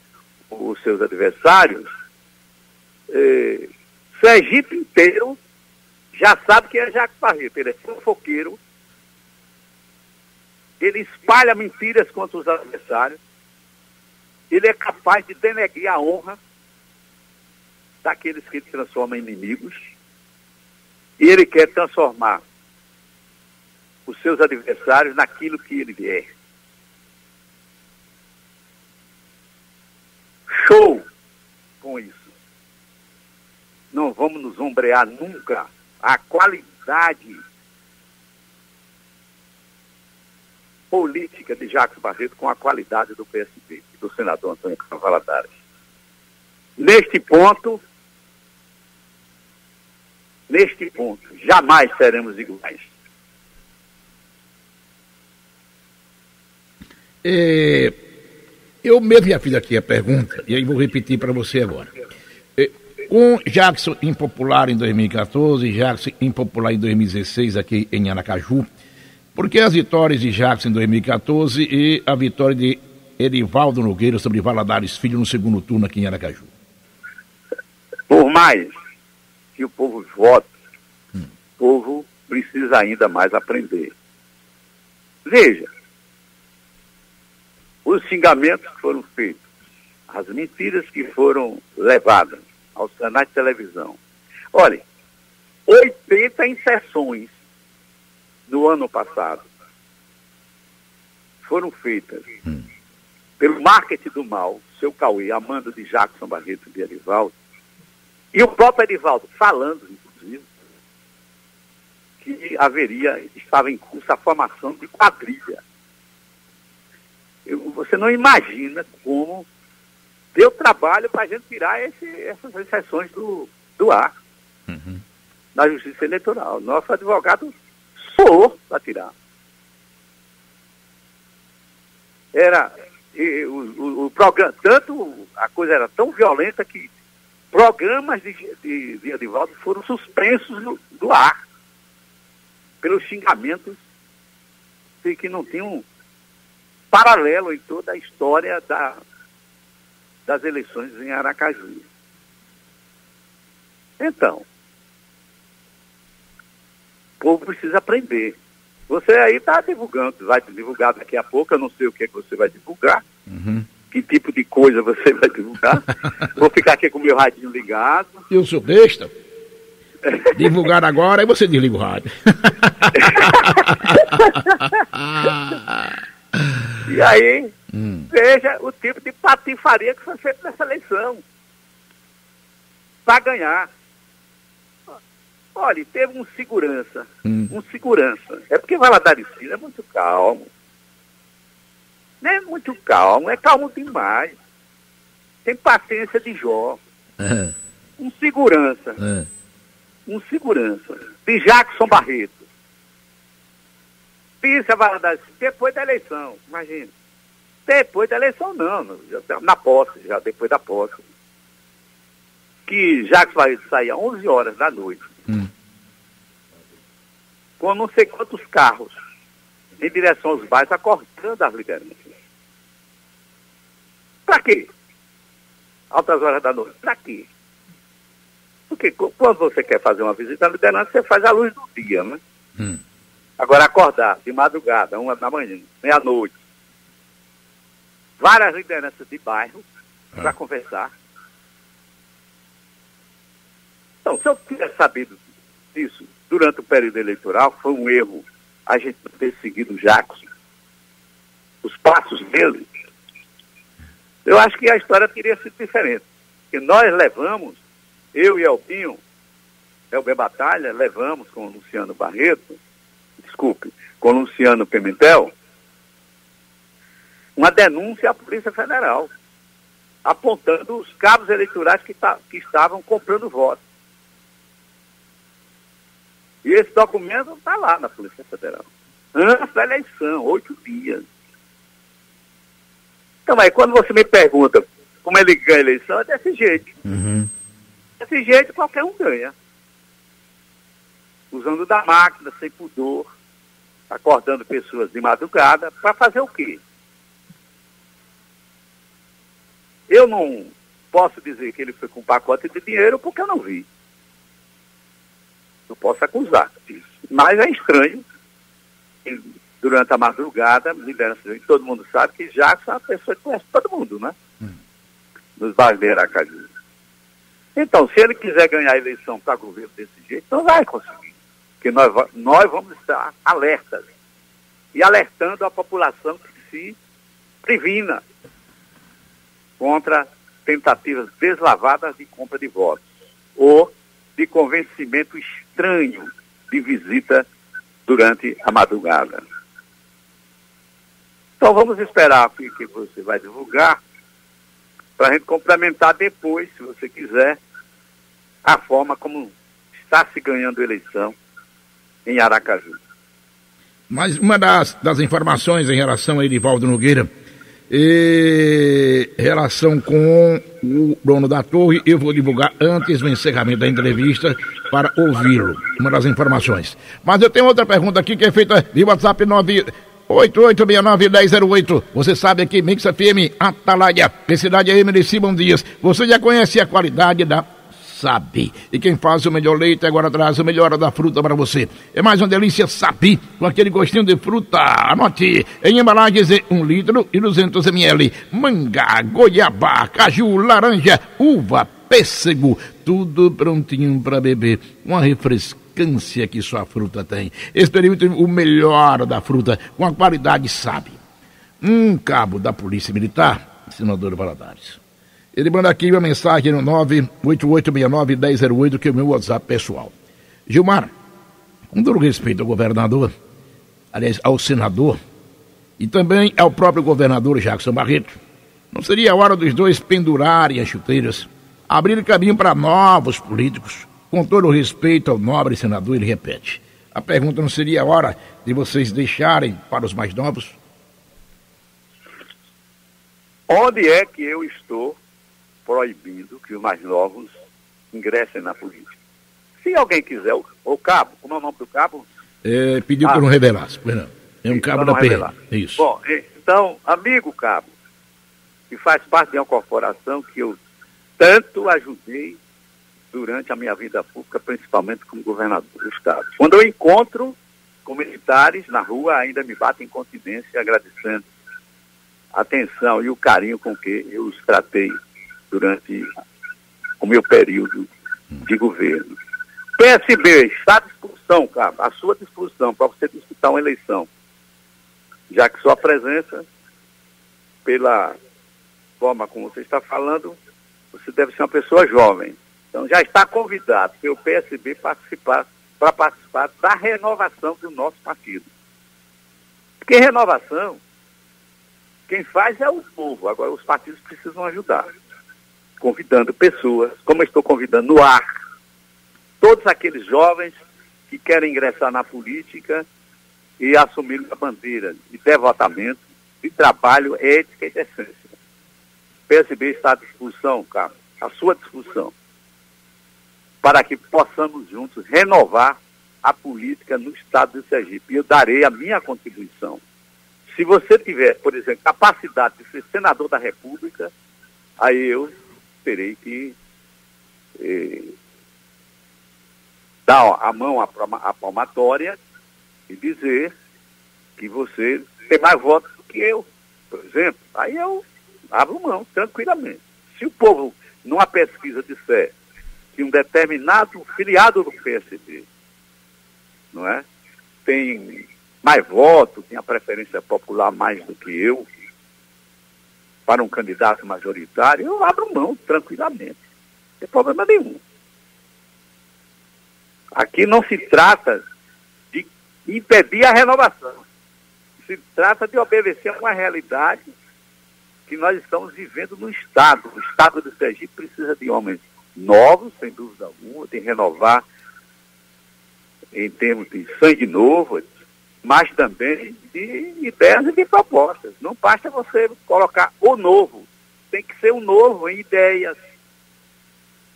os seus adversários. Sergipe inteiro já sabe quem é Jackson Barreto. Ele é fofoqueiro, ele espalha mentiras contra os adversários, ele é capaz de denegrir a honra daqueles que ele transforma em inimigos, e ele quer transformar os seus adversários naquilo que ele é. Show com isso. Não vamos nos ombrear nunca a qualidade política de Jackson Barreto com a qualidade do PSB, do senador Antônio Carlos Valadares. Neste ponto, jamais seremos iguais. Eu mesmo já fiz aqui a pergunta, e aí vou repetir para você agora. Com Jackson impopular em 2014, Jackson impopular em 2016 aqui em Aracaju, por que as vitórias de Jackson em 2014 e a vitória de Erivaldo Nogueira sobre Valadares Filho no segundo turno aqui em Aracaju? Por mais que o povo vote, o povo precisa ainda mais aprender. Veja, os xingamentos que foram feitos, as mentiras que foram levadas aos canais de televisão. Olha, 80 inserções no ano passado foram feitas pelo marketing do mal, seu Cauê, amando de Jackson Barreto de Erivaldo, e o próprio Erivaldo falando, inclusive, que estava em curso a formação de quadrilha. Você não imagina como deu trabalho para a gente tirar essas exceções do ar na Justiça Eleitoral. Nosso advogado suou para tirar. O programa, tanto a coisa era tão violenta que programas de Edivaldo foram suspensos do ar pelos xingamentos que não tinham paralelo em toda a história das eleições em Aracaju. Então, o povo precisa aprender. Você aí está divulgando, vai divulgar daqui a pouco, eu não sei o que você vai divulgar, que tipo de coisa você vai divulgar. Vou ficar aqui com o meu radinho ligado. Eu sou besta. Divulgar agora, aí você desliga o rádio. E aí, veja o tipo de patifaria que foi feito nessa eleição. Para ganhar. Olha, teve um segurança. É porque Valadares Filho é muito calmo. Não é muito calmo, é calmo demais. Tem paciência de Jó. Um segurança de Jackson Barreto. Disse a Valadares Filho, depois da eleição, imagina. Depois da eleição não, na posse, já depois da posse. Que Jackson Barreto saía às 11 horas da noite. Com não sei quantos carros em direção aos bairros, acordando as lideranças. Para quê? Altas horas da noite. Para quê? Porque quando você quer fazer uma visita à liderança, você faz à luz do dia, né? Agora acordar de madrugada, 1 da manhã, meia-noite, várias lideranças de bairro para conversar. Então, se eu tivesse sabido disso durante o período eleitoral, foi um erro a gente ter seguido o Jackson, os passos dele, eu acho que a história teria sido diferente. Porque nós levamos, eu e Elbinho Batalha, levamos com o Luciano Barreto, com o Luciano Pimentel, uma denúncia à Polícia Federal, apontando os cabos eleitorais que estavam comprando votos. E esse documento está lá na Polícia Federal. Antes da eleição, 8 dias. Então, aí, quando você me pergunta como ele ganha a eleição, é desse jeito. Desse jeito, qualquer um ganha. Usando da máquina, sem pudor, acordando pessoas de madrugada, para fazer o quê? Eu não posso dizer que ele foi com um pacote de dinheiro porque eu não vi. Eu posso acusar disso. Mas é estranho. Durante a madrugada, todo mundo sabe que Jackson é uma pessoa que conhece todo mundo, né? Nos bairros de Aracaju. Então, se ele quiser ganhar a eleição para governo desse jeito, não vai conseguir. Porque nós vamos estar alertas. E alertando a população que se previna contra tentativas deslavadas de compra de votos ou de convencimento estranho de visita durante a madrugada. Então vamos esperar o que você vai divulgar para a gente complementar depois, se você quiser, a forma como está se ganhando a eleição em Aracaju. Mas uma das informações em relação a Edivaldo Nogueira, em relação com o dono da torre, eu vou divulgar antes do encerramento da entrevista para ouvi-lo, uma das informações. Mas eu tenho outra pergunta aqui que é feita de WhatsApp 988691008. Você sabe aqui, Mix FM, Atalaia, cidade AM de Simão Dias. Você já conhece a qualidade da Sabi. E quem faz o melhor leite agora traz o melhor da fruta para você. É mais uma delícia Sabi, com aquele gostinho de fruta. Anote, em embalagens de 1 litro e 200 ml. Manga, goiabá, caju, laranja, uva, pêssego, tudo prontinho para beber. Uma refrescância que sua fruta tem. Experimente o melhor da fruta, com a qualidade Sabi. Um cabo da Polícia Militar, senador Valadares. Ele manda aqui uma mensagem no 988691008, que é o meu WhatsApp pessoal. Gilmar, com todo respeito ao governador, aliás, ao senador, e também ao próprio governador Jackson Barreto, não seria a hora dos dois pendurarem as chuteiras, abrir caminho para novos políticos, com todo o respeito ao nobre senador? Ele repete. A pergunta: não seria a hora de vocês deixarem para os mais novos? Onde é que eu estou proibindo que os mais novos ingressem na política? Se alguém quiser, o cabo, como é o nome do cabo? Pediu que eu não revelasse, pois não. É um cabo da PM. Isso. Bom, então, amigo cabo, que faz parte de uma corporação que eu tanto ajudei durante a minha vida pública, principalmente como governador do estado. Quando eu encontro com militares na rua, ainda me batem incontinência, agradecendo a atenção e o carinho com que eu os tratei durante o meu período de governo. PSB está à disposição, cara, à sua disposição, para você disputar uma eleição. Já que sua presença, pela forma como você está falando, você deve ser uma pessoa jovem. Então já está convidado pelo PSB para participar da renovação do nosso partido. Porque renovação, quem faz é o povo. Agora os partidos precisam ajudar, convidando pessoas, como eu estou convidando no ar, todos aqueles jovens que querem ingressar na política e assumir a bandeira de devotamento, de trabalho, ética e decência. O PSB está à disposição, Carlos, à sua disposição, para que possamos juntos renovar a política no estado de Sergipe. E eu darei a minha contribuição. Se você tiver, por exemplo, capacidade de ser senador da República, aí eu terei que dar a mão à palmatória e dizer que você tem mais votos do que eu, por exemplo. Aí eu abro mão, tranquilamente. Se o povo, numa pesquisa, disser que um determinado filiado do PSB, não é, tem mais votos, tem a preferência popular mais do que eu, para um candidato majoritário, eu abro mão tranquilamente. Não tem problema nenhum. Aqui não se trata de impedir a renovação. Se trata de obedecer a uma realidade que nós estamos vivendo no Estado. O Estado do Sergipe precisa de homens novos, sem dúvida alguma, de renovar em termos de sangue novo, mas também de ideias e de propostas. Não basta você colocar o novo, tem que ser o novo em ideias,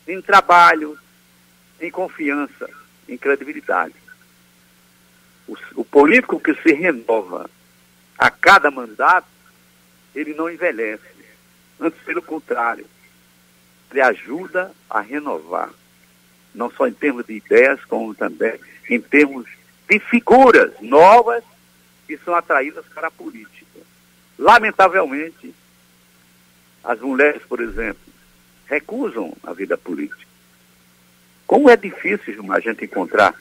em trabalho, em confiança, em credibilidade. O político que se renova a cada mandato, ele não envelhece. Antes, pelo contrário, ele ajuda a renovar, não só em termos de ideias, como também em termos de figuras novas que são atraídas para a política. Lamentavelmente, as mulheres, por exemplo, recusam a vida política. Como é difícil a gente encontrar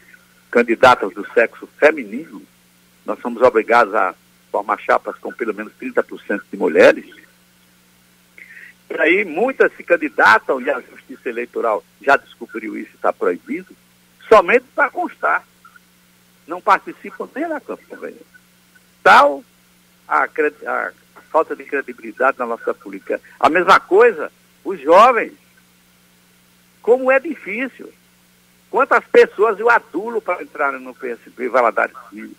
candidatas do sexo feminino, nós somos obrigados a formar chapas com pelo menos 30% de mulheres. E aí muitas se candidatam, e a Justiça Eleitoral já descobriu isso, está proibido, somente para constar. Não participam nem da campanha. Tal a falta de credibilidade na nossa política. A mesma coisa, os jovens. Como é difícil. Quantas pessoas eu adulo para entrar no PSB, Valadares Filho,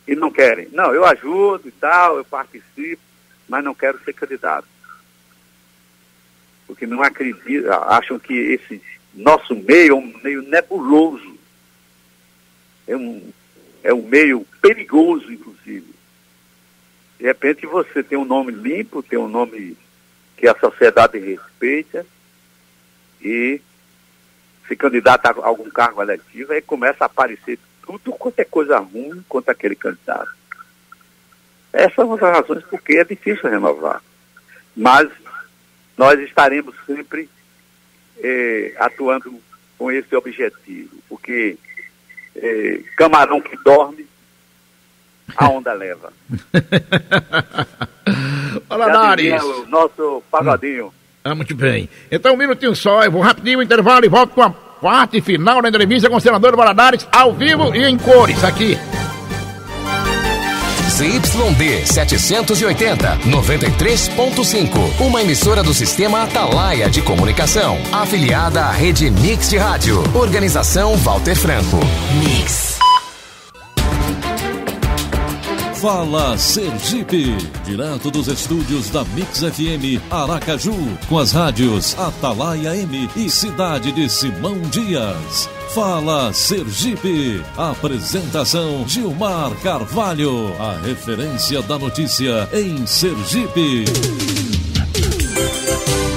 e não querem. Não, eu ajudo e tal, eu participo, mas não quero ser candidato. Porque não acreditam, acham que esse nosso meio é um meio nebuloso. É um meio perigoso, inclusive. De repente você tem um nome limpo, tem um nome que a sociedade respeita e se candidata a algum cargo eletivo, aí começa a aparecer tudo quanto é coisa ruim contra aquele candidato. Essas são as razões porque é difícil renovar. Mas nós estaremos sempre atuando com esse objetivo, porque camarão que dorme, a onda leva. Olá, Nares. O nosso pagodinho. Muito bem. Então, um minutinho só, eu vou rapidinho o intervalo e volto com a parte final da entrevista com o senador Valadares, ao vivo e em cores, aqui. ZYD 780, 93.5. Uma emissora do Sistema Atalaia de Comunicação. Afiliada à Rede Mix de Rádio. Organização Walter Franco. Mix. Fala Sergipe, direto dos estúdios da Mix FM Aracaju, com as rádios Atalaia M e Cidade de Simão Dias. Fala Sergipe, apresentação Gilmar Carvalho, a referência da notícia em Sergipe.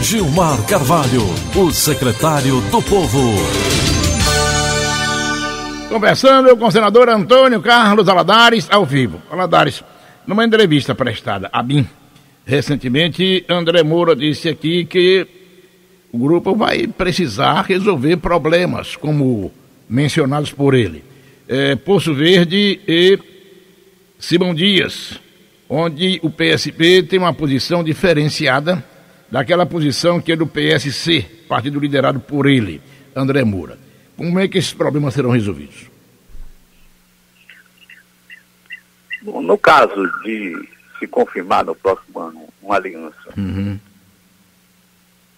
Gilmar Carvalho, o secretário do Povo. Conversando com o senador Antônio Carlos Valadares, ao vivo. Valadares, numa entrevista prestada à BIM, recentemente, André Moura disse aqui que o grupo vai precisar resolver problemas, como mencionados por ele. Poço Verde e Simão Dias, onde o PSB tem uma posição diferenciada daquela posição que é do PSC, partido liderado por ele, André Moura. Como é que esses problemas serão resolvidos? Bom, no caso de se confirmar no próximo ano uma aliança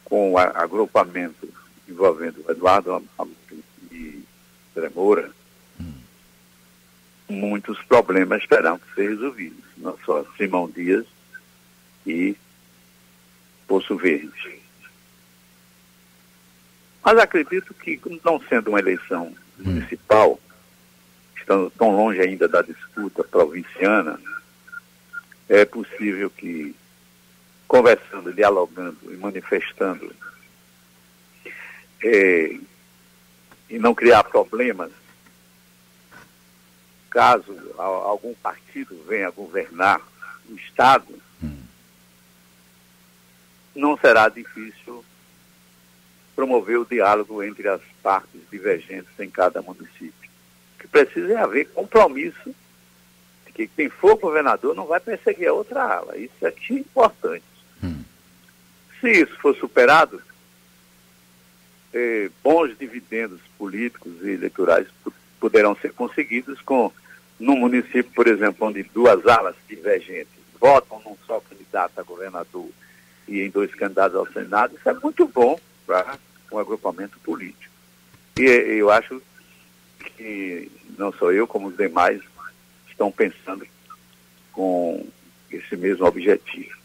com o agrupamento envolvendo Eduardo e André Moura, muitos problemas terão que ser resolvidos, não só Simão Dias e Poço Verde. Mas acredito que, não sendo uma eleição municipal, estando tão longe ainda da disputa provinciana, é possível que, conversando, dialogando e manifestando, e não criar problemas, caso algum partido venha governar o Estado, não será difícil promover o diálogo entre as partes divergentes em cada município. O que precisa é haver compromisso de que quem for governador não vai perseguir a outra ala. Isso é importante. Se isso for superado, bons dividendos políticos e eleitorais poderão ser conseguidos num município, por exemplo, onde duas alas divergentes votam num só candidato a governador e em dois candidatos ao Senado. Isso é muito bom para um agrupamento político. E eu acho que não só eu, como os demais, estão pensando com esse mesmo objetivo.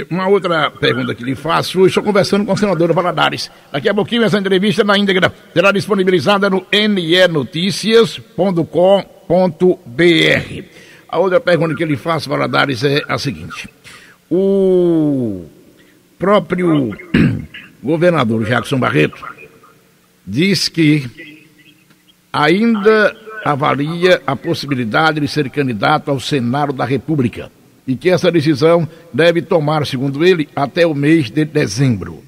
Uma outra pergunta que lhe faço, estou conversando com o senador Valadares. Daqui a pouquinho essa entrevista na íntegra será disponibilizada no nenoticias.com.br. A outra pergunta que lhe faço, Valadares, é a seguinte. O próprio governador Jackson Barreto diz que ainda avalia a possibilidade de ser candidato ao Senado da República e que essa decisão deve tomar, segundo ele, até o mês de dezembro.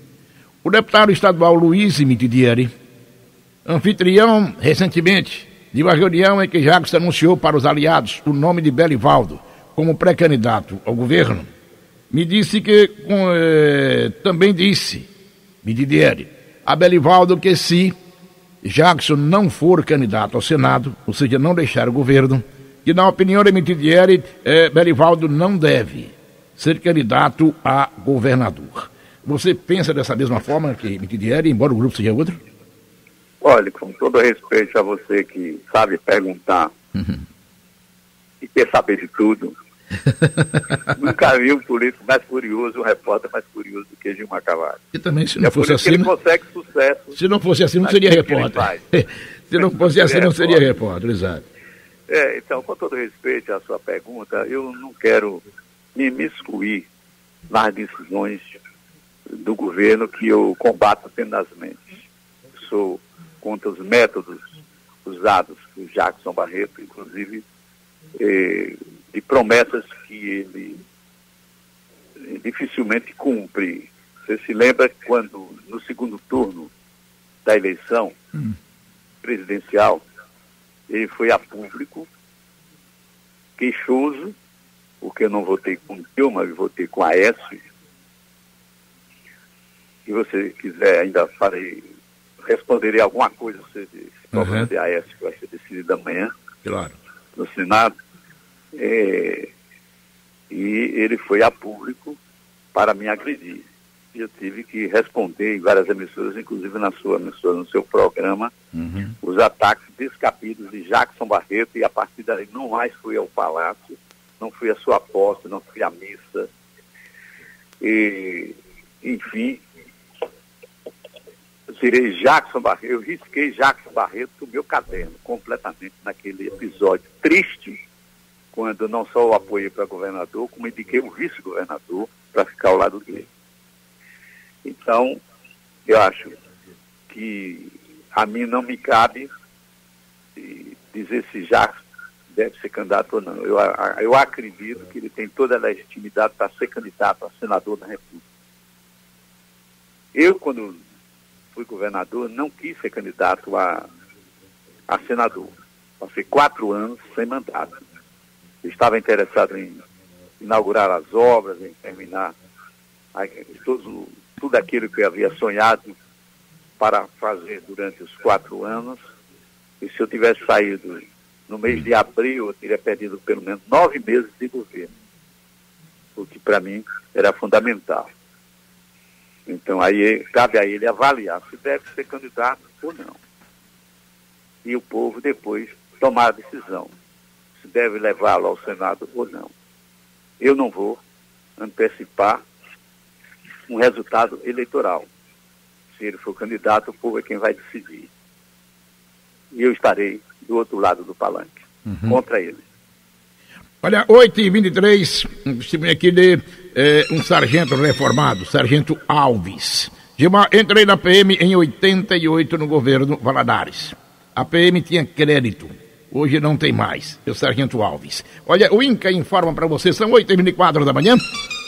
O deputado estadual Luiz Mitidieri, anfitrião recentemente de uma reunião em que Jackson anunciou para os aliados o nome de Belivaldo como pré-candidato ao governo, me disse que, também disse Mitidieri a Belivaldo que se Jackson não for candidato ao Senado, ou seja, não deixar o governo, que na opinião de Mitidieri, Belivaldo não deve ser candidato a governador. Você pensa dessa mesma forma que Mitidieri, embora o grupo seja outro? Olha, com todo respeito a você que sabe perguntar e quer saber de tudo, nunca vi um político mais curioso, um repórter mais curioso do que Gilmar Carvalho. E também, se não fosse assim, ele consegue sucesso. Se não fosse assim, não seria repórter. Se não fosse assim, não seria repórter, exato. Então, com todo respeito à sua pergunta, eu não quero me imiscuir nas decisões do governo que eu combato tenazmente. Sou contra os métodos usados por Jackson Barreto, inclusive de promessas que ele dificilmente cumpre. Você se lembra quando, no segundo turno da eleição presidencial, ele foi a público, queixoso, porque eu não votei com Dilma, eu votei com Aécio. Se você quiser, ainda responderei alguma coisa sobre esse problema de Aécio, que vai ser decidido amanhã, claro, no Senado. E ele foi a público para me agredir. E eu tive que responder em várias emissoras, inclusive na sua emissora, no seu programa, os ataques descabidos de Jackson Barreto, e a partir daí não mais fui ao Palácio, não fui à sua posse, não fui à missa. Enfim, eu tirei Jackson Barreto, eu risquei Jackson Barreto do meu caderno, completamente, naquele episódio triste, quando não só o apoiei para governador, como indiquei o vice-governador para ficar ao lado dele. Então, eu acho que a mim não me cabe dizer se Jackson deve ser candidato ou não. Eu acredito que ele tem toda a legitimidade para ser candidato a senador da República. Eu, quando fui governador, não quis ser candidato a senador. Passei 4 anos sem mandato. Eu estava interessado em inaugurar as obras, em terminar tudo aquilo que eu havia sonhado para fazer durante os 4 anos. E se eu tivesse saído no mês de abril, eu teria perdido pelo menos 9 meses de governo, o que para mim era fundamental. Então aí cabe a ele avaliar se deve ser candidato ou não. E o povo depois tomar a decisão se deve levá-lo ao Senado ou não. Eu não vou antecipar um resultado eleitoral. Se ele for candidato, o povo é quem vai decidir. E eu estarei do outro lado do palanque, contra ele. Olha, 8h23, um testemunho aqui de um sargento reformado, Sargento Alves. Gilmar, entrei na PM em 88 no governo Valadares. A PM tinha crédito, hoje não tem mais. O Sargento Alves. Olha, o INCA informa para você, são 8h24 da manhã.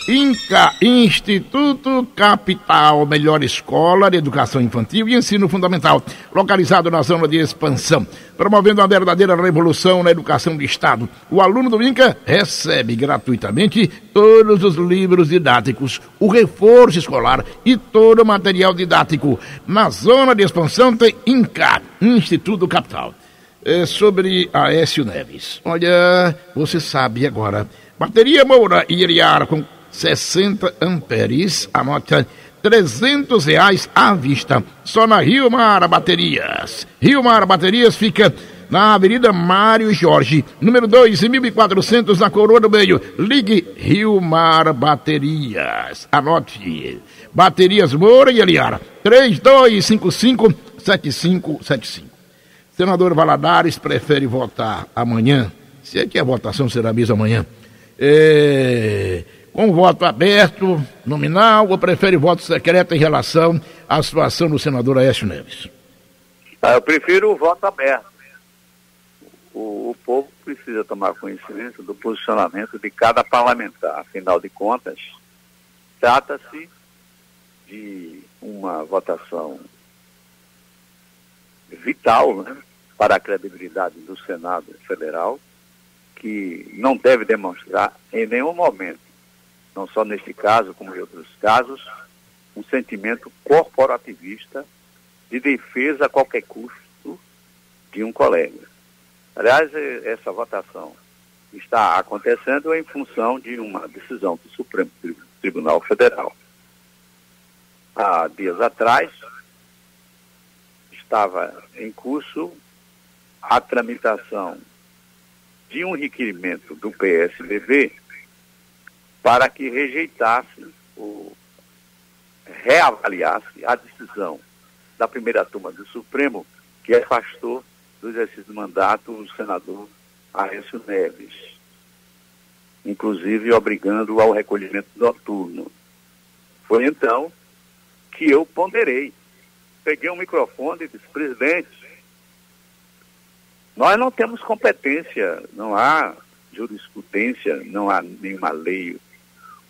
INCA, Instituto Capital, melhor escola de educação infantil e ensino fundamental, localizado na zona de expansão, promovendo uma verdadeira revolução na educação do Estado. O aluno do INCA recebe gratuitamente todos os livros didáticos, o reforço escolar e todo o material didático. Na zona de expansão tem INCA, Instituto Capital. Sobre Aécio Neves. Olha, você sabe agora, bateria Moura e Iriara com 60 amperes, anote, R$300 à vista, só na Rio Mar Baterias. Rio Mar Baterias fica na Avenida Mário Jorge, número 2.400, na Coroa do Meio. Ligue Rio Mar Baterias. Anote, Baterias Moura e Iriara, 3255-7575. Senador Valadares prefere votar amanhã, se é que a votação será mesmo amanhã, com voto aberto, nominal, ou prefere voto secreto em relação à situação do senador Aécio Neves? Eu prefiro o voto aberto. O povo precisa tomar conhecimento do posicionamento de cada parlamentar. Afinal de contas, trata-se de uma votação vital, né, para a credibilidade do Senado Federal, que não deve demonstrar em nenhum momento, não só neste caso, como em outros casos, um sentimento corporativista de defesa a qualquer custo de um colega. Aliás, essa votação está acontecendo em função de uma decisão do Supremo Tribunal Federal. Há dias atrás, estava em curso a tramitação de um requerimento do PSDB para que rejeitasse ou reavaliasse a decisão da primeira turma do Supremo, que afastou do exercício do mandato o senador Aécio Neves, inclusive obrigando ao recolhimento noturno. Foi então que eu ponderei. Peguei um microfone e disse: presidente, nós não temos competência, não há jurisprudência, não há nenhuma lei,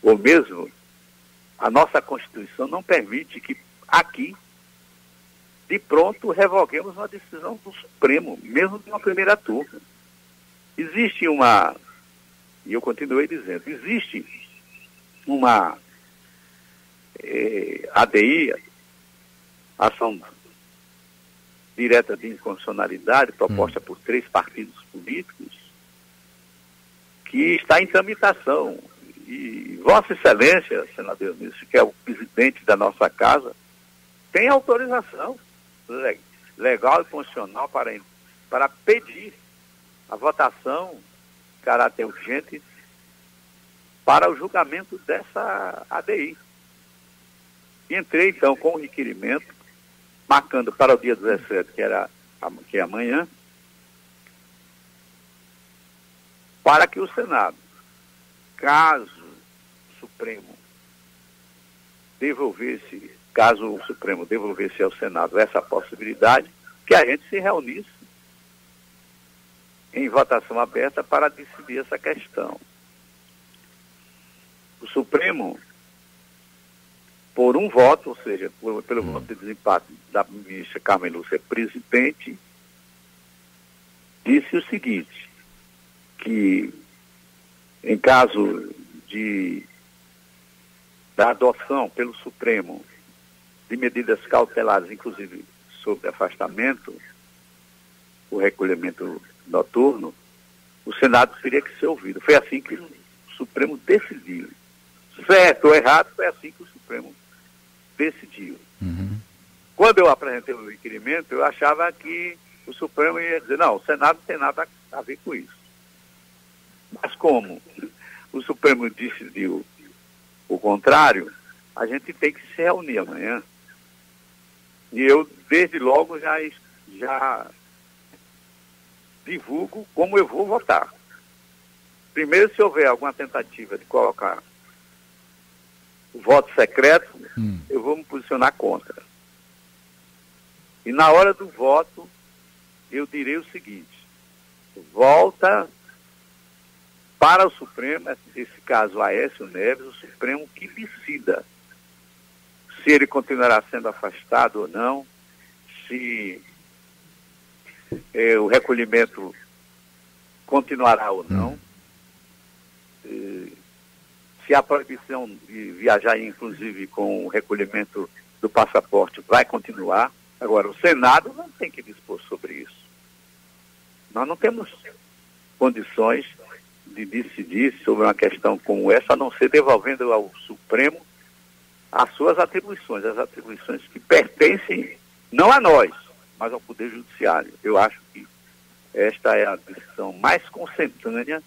ou mesmo a nossa Constituição não permite que aqui, de pronto, revoguemos uma decisão do Supremo, mesmo de uma primeira turma. Existe uma, e eu continuei dizendo, existe uma ADI, ação direta de inconstitucionalidade, proposta por 3 partidos políticos, que está em tramitação. E Vossa Excelência, senador Ministro, que é o presidente da nossa casa, tem autorização legal e constitucional para pedir a votação de caráter urgente para o julgamento dessa ADI. Entrei, então, com o requerimento, marcando para o dia 17, que é amanhã, para que o Senado, caso o Supremo devolvesse ao Senado essa possibilidade, que a gente se reunisse em votação aberta para decidir essa questão. O Supremo, por um voto, ou seja, pelo voto de desempate da ministra Carmen Lúcia, presidente, disse o seguinte, que em caso da adoção pelo Supremo de medidas cautelares, inclusive sobre afastamento, o recolhimento noturno, o Senado teria que ser ouvido. Foi assim que o Supremo decidiu. Certo ou errado, foi assim que o Supremo decidiu. Quando eu apresentei o requerimento, eu achava que o Supremo ia dizer, não, o Senado não tem nada a ver com isso. Mas como o Supremo decidiu o contrário, a gente tem que se reunir amanhã. E eu, desde logo, já divulgo como eu vou votar. Primeiro, se houver alguma tentativa de colocar o voto secreto, eu vou me posicionar contra. E na hora do voto, eu direi o seguinte: volta Para o Supremo, esse caso Aécio Neves, o Supremo que decida se ele continuará sendo afastado ou não, se o recolhimento continuará ou não, se a proibição de viajar, inclusive com o recolhimento do passaporte, vai continuar. Agora, o Senado não tem que dispor sobre isso. Nós não temos condições de decidir sobre uma questão como essa, a não ser devolvendo ao Supremo as suas atribuições, as atribuições que pertencem não a nós, mas ao Poder Judiciário. Eu acho que esta é a decisão mais consentânea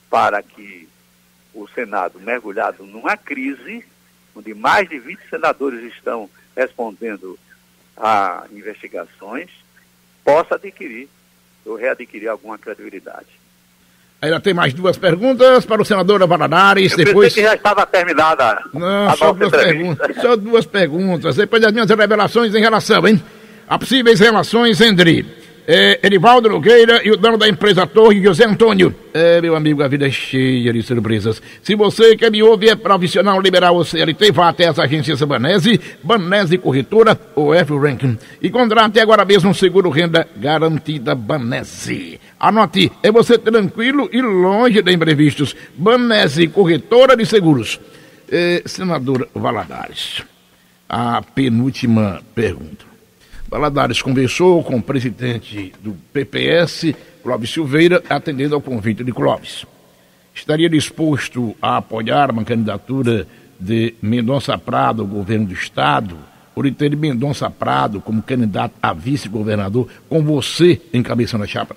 para que o Senado, mergulhado numa crise, onde mais de 20 senadores estão respondendo a investigações, possa adquirir ou readquirir alguma credibilidade. Ainda tem mais duas perguntas para o senador Valadares. Eu depois pensei que já estava terminada. Não, só duas perguntas. Só duas perguntas. Depois das minhas revelações em relação, a possíveis relações entre Erivaldo Nogueira e o dono da empresa Torre, José Antônio. Meu amigo, a vida é cheia de surpresas. Se você que me ouve é profissional liberal ou CLT, vá até as agências Banese Corretora ou F-Ranking e contrate agora mesmo um seguro renda garantida Banese. Anote, é você tranquilo e longe de imprevistos. Banese Corretora de Seguros. Senador Valadares, a penúltima pergunta. Valadares conversou com o presidente do PPS, Clóvis Silveira, atendendo ao convite de Clóvis. Estaria disposto a apoiar uma candidatura de Mendonça Prado ao governo do Estado, ou de ter Mendonça Prado como candidato a vice-governador, com você encabeçando a chapa?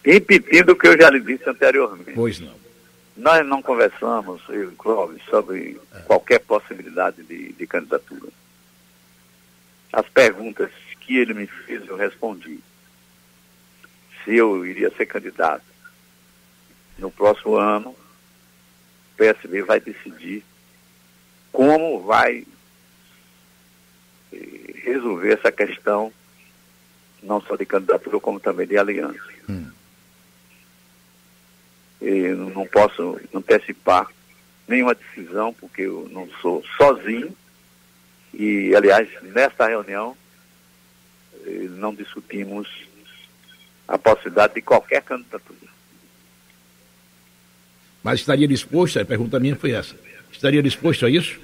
Repetindo o que eu já lhe disse anteriormente. Pois não. Nós não conversamos, eu e Clóvis, sobre qualquer possibilidade de candidatura. As perguntas que ele me fez, eu respondi. Se eu iria ser candidato no próximo ano, o PSB vai decidir como vai resolver essa questão, não só de candidatura, como também de aliança. Eu não posso antecipar nenhuma decisão, porque eu não sou sozinho. E, aliás, nesta reunião, não discutimos a possibilidade de qualquer candidatura. Mas estaria disposto, a pergunta minha foi essa, estaria disposto a isso?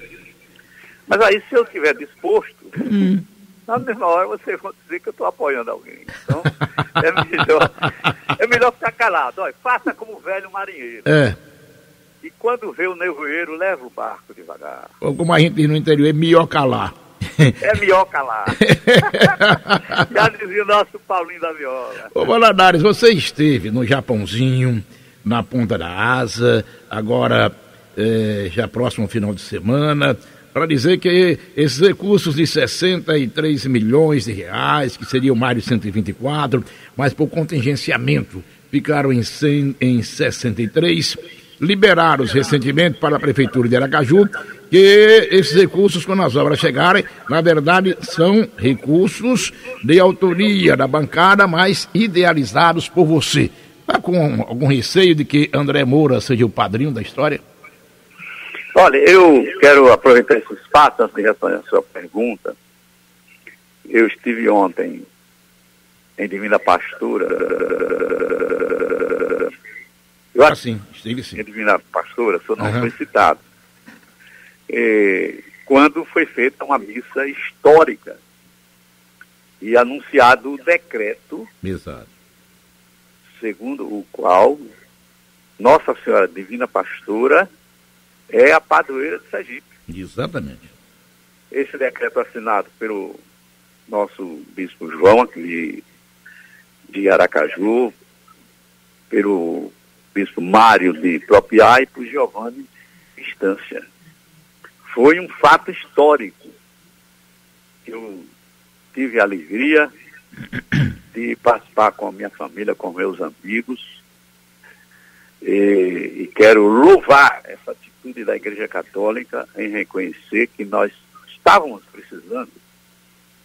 Mas aí, se eu estiver disposto, na mesma hora vocês vão dizer que eu estou apoiando alguém. Então, é melhor ficar calado. Olha, faça como o velho marinheiro. E quando vê o nevoeiro, leva o barco devagar. Ou como a gente diz no interior, é melhor calar. É melhor calar. Já dizia o nosso Paulinho da Viola. Ô Valadares, você esteve no Japãozinho, na ponta da asa, agora já próximo final de semana, para dizer que esses recursos de 63 milhões de reais, que seriam mais de 124, mas por contingenciamento ficaram em 63, liberaram recentemente para a Prefeitura de Aracaju, que esses recursos, quando as obras chegarem, na verdade são recursos de autoria da bancada, mas idealizados por você. Está com algum receio de que André Moura seja o padrinho da história? Olha, eu quero aproveitar esse espaço antes de responder a sua pergunta. Eu estive ontem em Divina Pastora. Sim, estive sim. Em Divina Pastora, só não foi citado. Quando foi feita uma missa histórica e anunciado o decreto, exato, segundo o qual Nossa Senhora Divina Pastora é a padroeira de Sergipe. Exatamente. Esse decreto assinado pelo nosso bispo João, aqui de Aracaju, pelo bispo Mário de Propiá e por Giovanni Estância. Foi um fato histórico. Eu tive a alegria de participar com a minha família, com meus amigos, e quero louvar essa atitude da Igreja Católica em reconhecer que nós estávamos precisando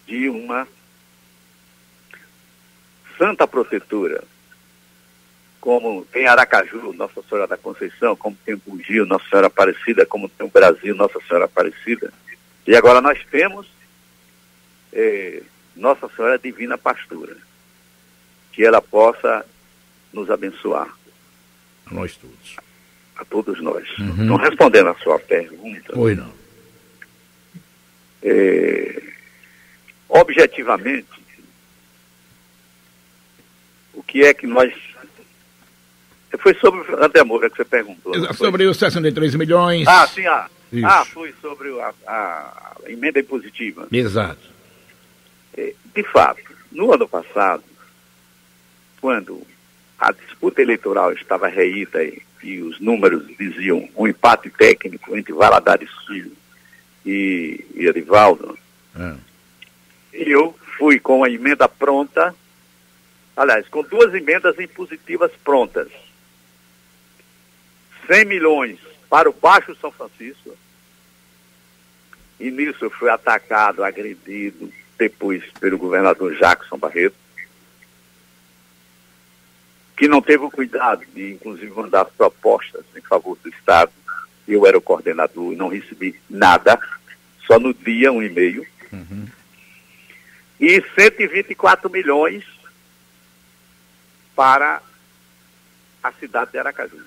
de uma santa protetora como tem Aracaju, Nossa Senhora da Conceição, como tem o Bugio, Nossa Senhora Aparecida, como tem o Brasil, Nossa Senhora Aparecida. E agora nós temos Nossa Senhora Divina Pastora. Que ela possa nos abençoar. A nós todos. A todos nós. Não respondendo a sua pergunta. Foi não. Objetivamente, o que é que nós... Foi sobre o André Moura que você perguntou. Sobre os 63 milhões. Sim. Foi sobre a emenda impositiva. Exato. De fato, no ano passado, quando a disputa eleitoral estava reída e os números diziam um empate técnico entre Valadares Filho e Edivaldo, eu fui com a emenda pronta, aliás, com 2 emendas impositivas prontas. 100 milhões para o Baixo São Francisco, e nisso eu fui atacado, agredido, depois pelo governador Jackson Barreto, que não teve o cuidado de, inclusive, mandar propostas em favor do Estado. Eu era o coordenador e não recebi nada, só no dia um e-mail. E 124 milhões para a cidade de Aracaju.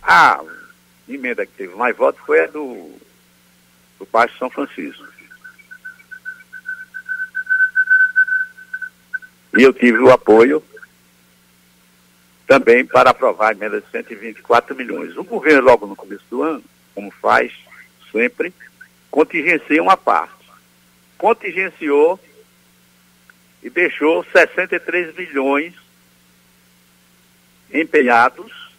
A emenda que teve mais votos foi a do Baixo São Francisco. E eu tive o apoio também para aprovar a emenda de 124 milhões. O governo, logo no começo do ano, como faz sempre, contingencia uma parte. Contingenciou e deixou 63 milhões empenhados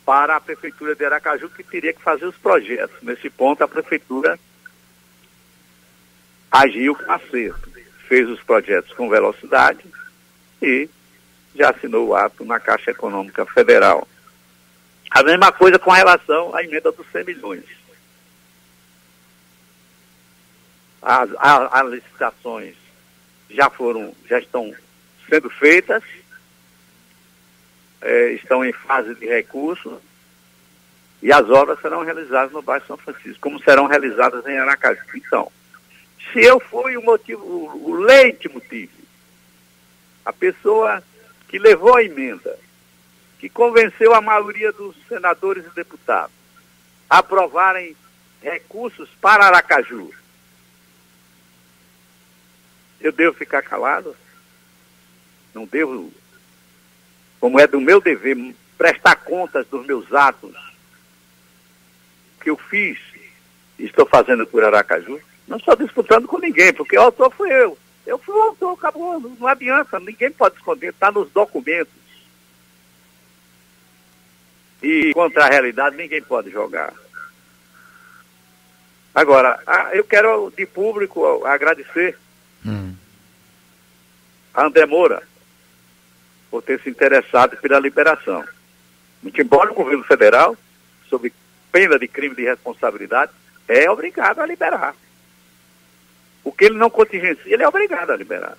para a Prefeitura de Aracaju, que teria que fazer os projetos. Nesse ponto, a Prefeitura agiu com acerto. Fez os projetos com velocidade e já assinou o ato na Caixa Econômica Federal. A mesma coisa com relação à emenda dos 100 milhões. As licitações já estão sendo feitas, estão em fase de recurso, e as obras serão realizadas no Baixo São Francisco, como serão realizadas em Aracaju. Então, se eu fui o leitmotiv, a pessoa que levou a emenda, que convenceu a maioria dos senadores e deputados a aprovarem recursos para Aracaju, eu devo ficar calado? Não devo, como é do meu dever, prestar contas dos meus atos que eu fiz e estou fazendo por Aracaju? Não estou disputando com ninguém, porque o autor fui eu. Eu fui o autor, acabou, não adianta, ninguém pode esconder, está nos documentos. E contra a realidade ninguém pode jogar. Agora, eu quero de público agradecer a André Moura por ter se interessado pela liberação. Muito embora o governo federal, sob pena de crime de responsabilidade, é obrigado a liberar. O que ele não contingencia, ele é obrigado a liberar.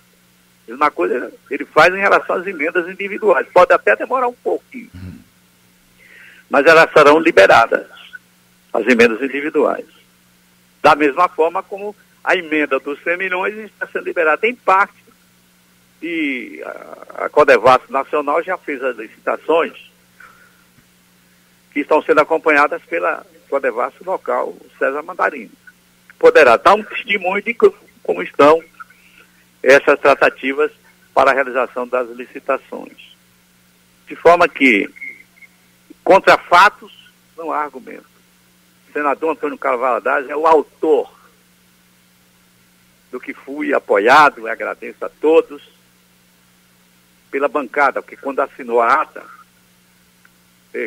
Mesma coisa ele faz em relação às emendas individuais. Pode até demorar um pouquinho. Mas elas serão liberadas, as emendas individuais. Da mesma forma como a emenda dos 100 milhões está sendo liberada em parte. E a Codevasf Nacional já fez as licitações que estão sendo acompanhadas pela Codevasf local, César Mandarino. Poderá dar um testemunho de como estão essas tratativas para a realização das licitações. De forma que, contra fatos, não há argumento. O senador Antônio Carlos Valadares é o autor do que fui apoiado, e agradeço a todos pela bancada, porque quando assinou a ata,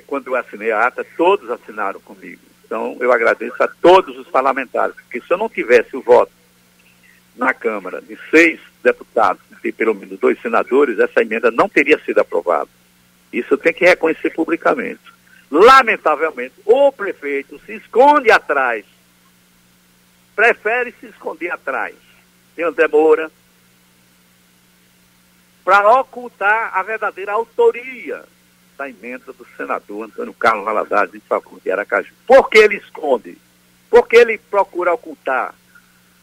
quando eu assinei a ata, todos assinaram comigo. Então, eu agradeço a todos os parlamentares, porque se eu não tivesse o voto na Câmara de 6 deputados e pelo menos 2 senadores, essa emenda não teria sido aprovada. Isso eu tenho que reconhecer publicamente. Lamentavelmente, o prefeito se esconde atrás, prefere se esconder atrás de André Moura, para ocultar a verdadeira autoria da emenda do senador Antônio Carlos Valadares em favor de Aracaju. Por que ele esconde? Por que ele procura ocultar?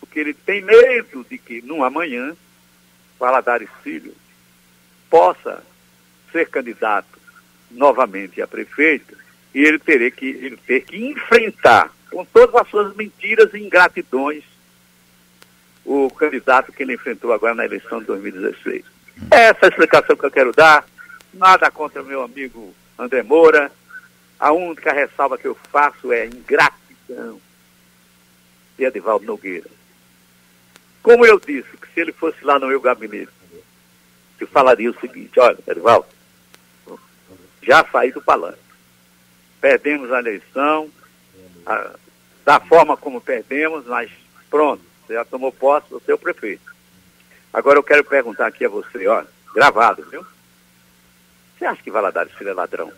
Porque ele tem medo de que, no amanhã, Valadares Filho possa ser candidato novamente a prefeito e ele ter que enfrentar, com todas as suas mentiras e ingratidões, o candidato que ele enfrentou agora na eleição de 2016. Essa é a explicação que eu quero dar. Nada contra meu amigo André Moura. A única ressalva que eu faço é ingratidão de Edivaldo Nogueira. Como eu disse, que se ele fosse lá no meu gabinete, eu falaria o seguinte: olha, Edivaldo, já saí do palanque. Perdemos a eleição, da forma como perdemos, mas pronto, você já tomou posse, você é o prefeito. Agora eu quero perguntar aqui a você, ó, gravado, viu? Você acha que Valadares Filho é ladrão?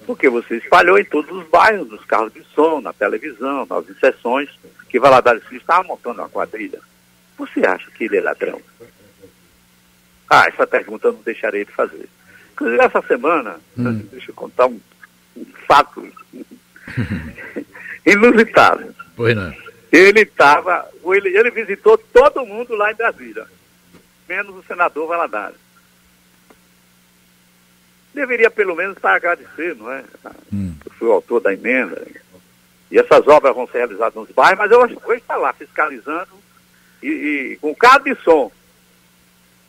Porque você espalhou em todos os bairros, nos carros de som, na televisão, nas sessões, que Valadares Filho estava montando uma quadrilha. Você acha que ele é ladrão? Essa pergunta eu não deixarei de fazer. Inclusive, essa semana, deixa eu contar um fato inusitado. Pois não. Ele visitou todo mundo lá em Brasília, menos o senador Valadares. Deveria pelo menos estar agradecer, não é? Eu fui o autor da emenda. E essas obras vão ser realizadas nos bairros, mas eu vou estar lá fiscalizando e com carro de som.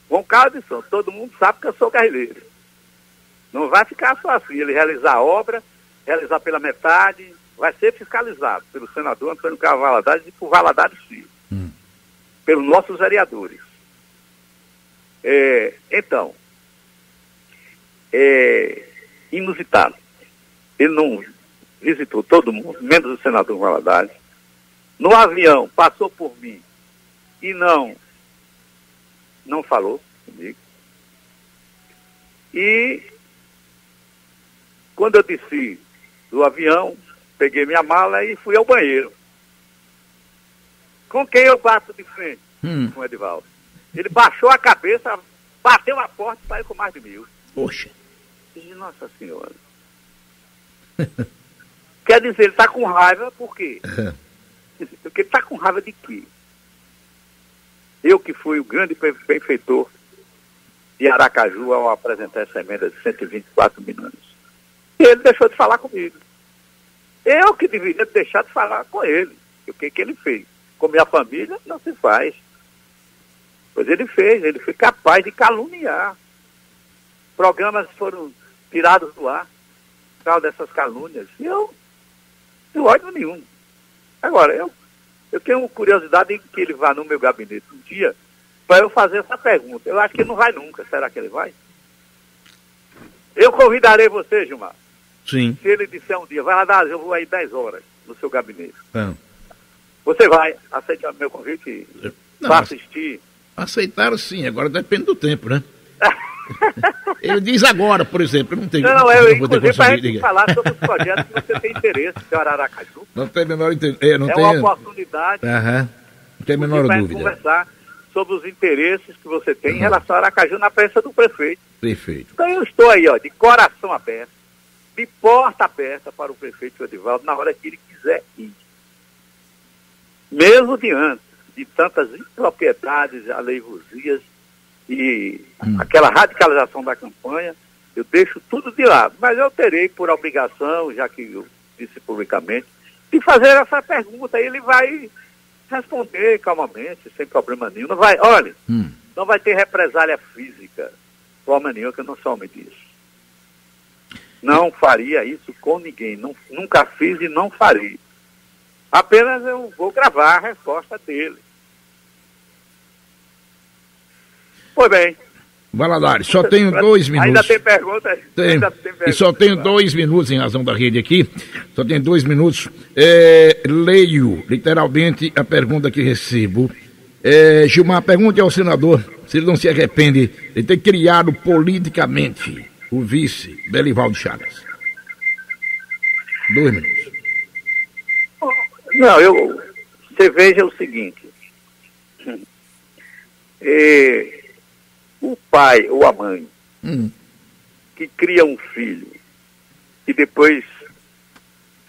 Com carro de som. Todo mundo sabe que eu sou carrilheiro. Não vai ficar só assim. Ele realizar a obra, realizar pela metade, vai ser fiscalizado pelo senador Antônio Carlos Valadares e por Valadares Filho. Pelos nossos vereadores. Então, inusitado. Ele não visitou todo mundo, menos o senador Valadares. No avião, passou por mim e não falou comigo. E quando eu desci do avião, peguei minha mala e fui ao banheiro. Com quem eu bato de frente? Com o Edivaldo. Ele baixou a cabeça, bateu a porta e saiu com mais de 1.000. Poxa. Nossa Senhora. Quer dizer, ele está com raiva, por quê? Porque ele está com raiva de quê? Eu que fui o grande benfeitor de Aracaju ao apresentar essa emenda de 124 milhões. E ele deixou de falar comigo. Eu que deveria deixar de falar com ele. O que ele fez? Com minha família, não se faz. Pois ele foi capaz de caluniar. Programas foram tirados do ar por causa dessas calúnias. E eu não ódio nenhum. Agora, eu tenho curiosidade em que ele vá no meu gabinete um dia para eu fazer essa pergunta. Eu acho que ele não vai nunca. Será que ele vai? Eu convidarei você, Gilmar. Sim. Se ele disser um dia, Valadares, eu vou aí 10 horas no seu gabinete. Você vai aceitar meu convite para assistir? Aceitaram sim, agora depende do tempo, né? Ele diz agora, por exemplo, eu não tenho... inclusive para a gente falar sobre os projetos que você tem interesse, senhor Aracaju. Não tem a menor interesse. Uma oportunidade. Não tem a menor dúvida. Conversar sobre os interesses que você tem em relação a Aracaju na presença do prefeito. Então eu estou aí, de coração aberto, de porta aberta para o prefeito Edivaldo na hora que ele quiser ir. Mesmo diante de tantas impropriedades, aleivosias e aquela radicalização da campanha, eu deixo tudo de lado. Mas eu terei por obrigação, já que eu disse publicamente, de fazer essa pergunta. E ele vai responder calmamente, sem problema nenhum. Não vai ter represália física, forma nenhuma, que eu não sou homem disso. Não faria isso com ninguém. Nunca fiz e não farei. Apenas eu vou gravar a resposta dele. Pois bem. Valadares, só tenho 2 minutos. Ainda tem pergunta? E só tenho 2 minutos em razão da rede aqui. Só tenho 2 minutos. Leio literalmente a pergunta que recebo. Gilmar, pergunte ao senador se ele não se arrepende de ter criado politicamente o vice Belivaldo Chagas. 2 minutos. Não, você veja o seguinte. O pai ou a mãe que cria um filho e depois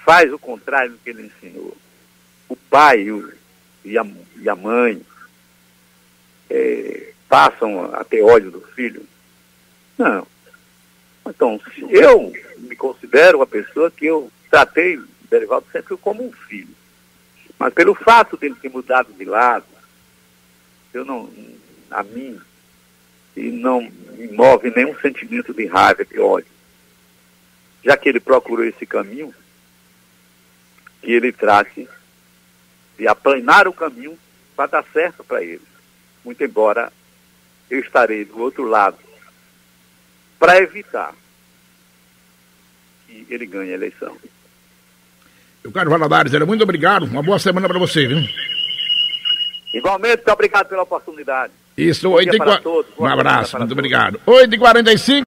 faz o contrário do que ele ensinou, o pai e a mãe passam a ter ódio do filho? Não. Então, eu me considero uma pessoa que eu tratei o Derivaldo sempre como um filho. Mas pelo fato dele ter mudado de lado, a mim, não me move nenhum sentimento de raiva, de ódio. Já que ele procurou esse caminho, que ele trate de aplanar o caminho para dar certo para ele. Muito embora eu estarei do outro lado para evitar que ele ganhe a eleição. Eu quero Valadares, muito obrigado. Uma boa semana para você, viu? Igualmente, muito obrigado pela oportunidade. Isso, para todos. Um abraço, muito obrigado. 8h45.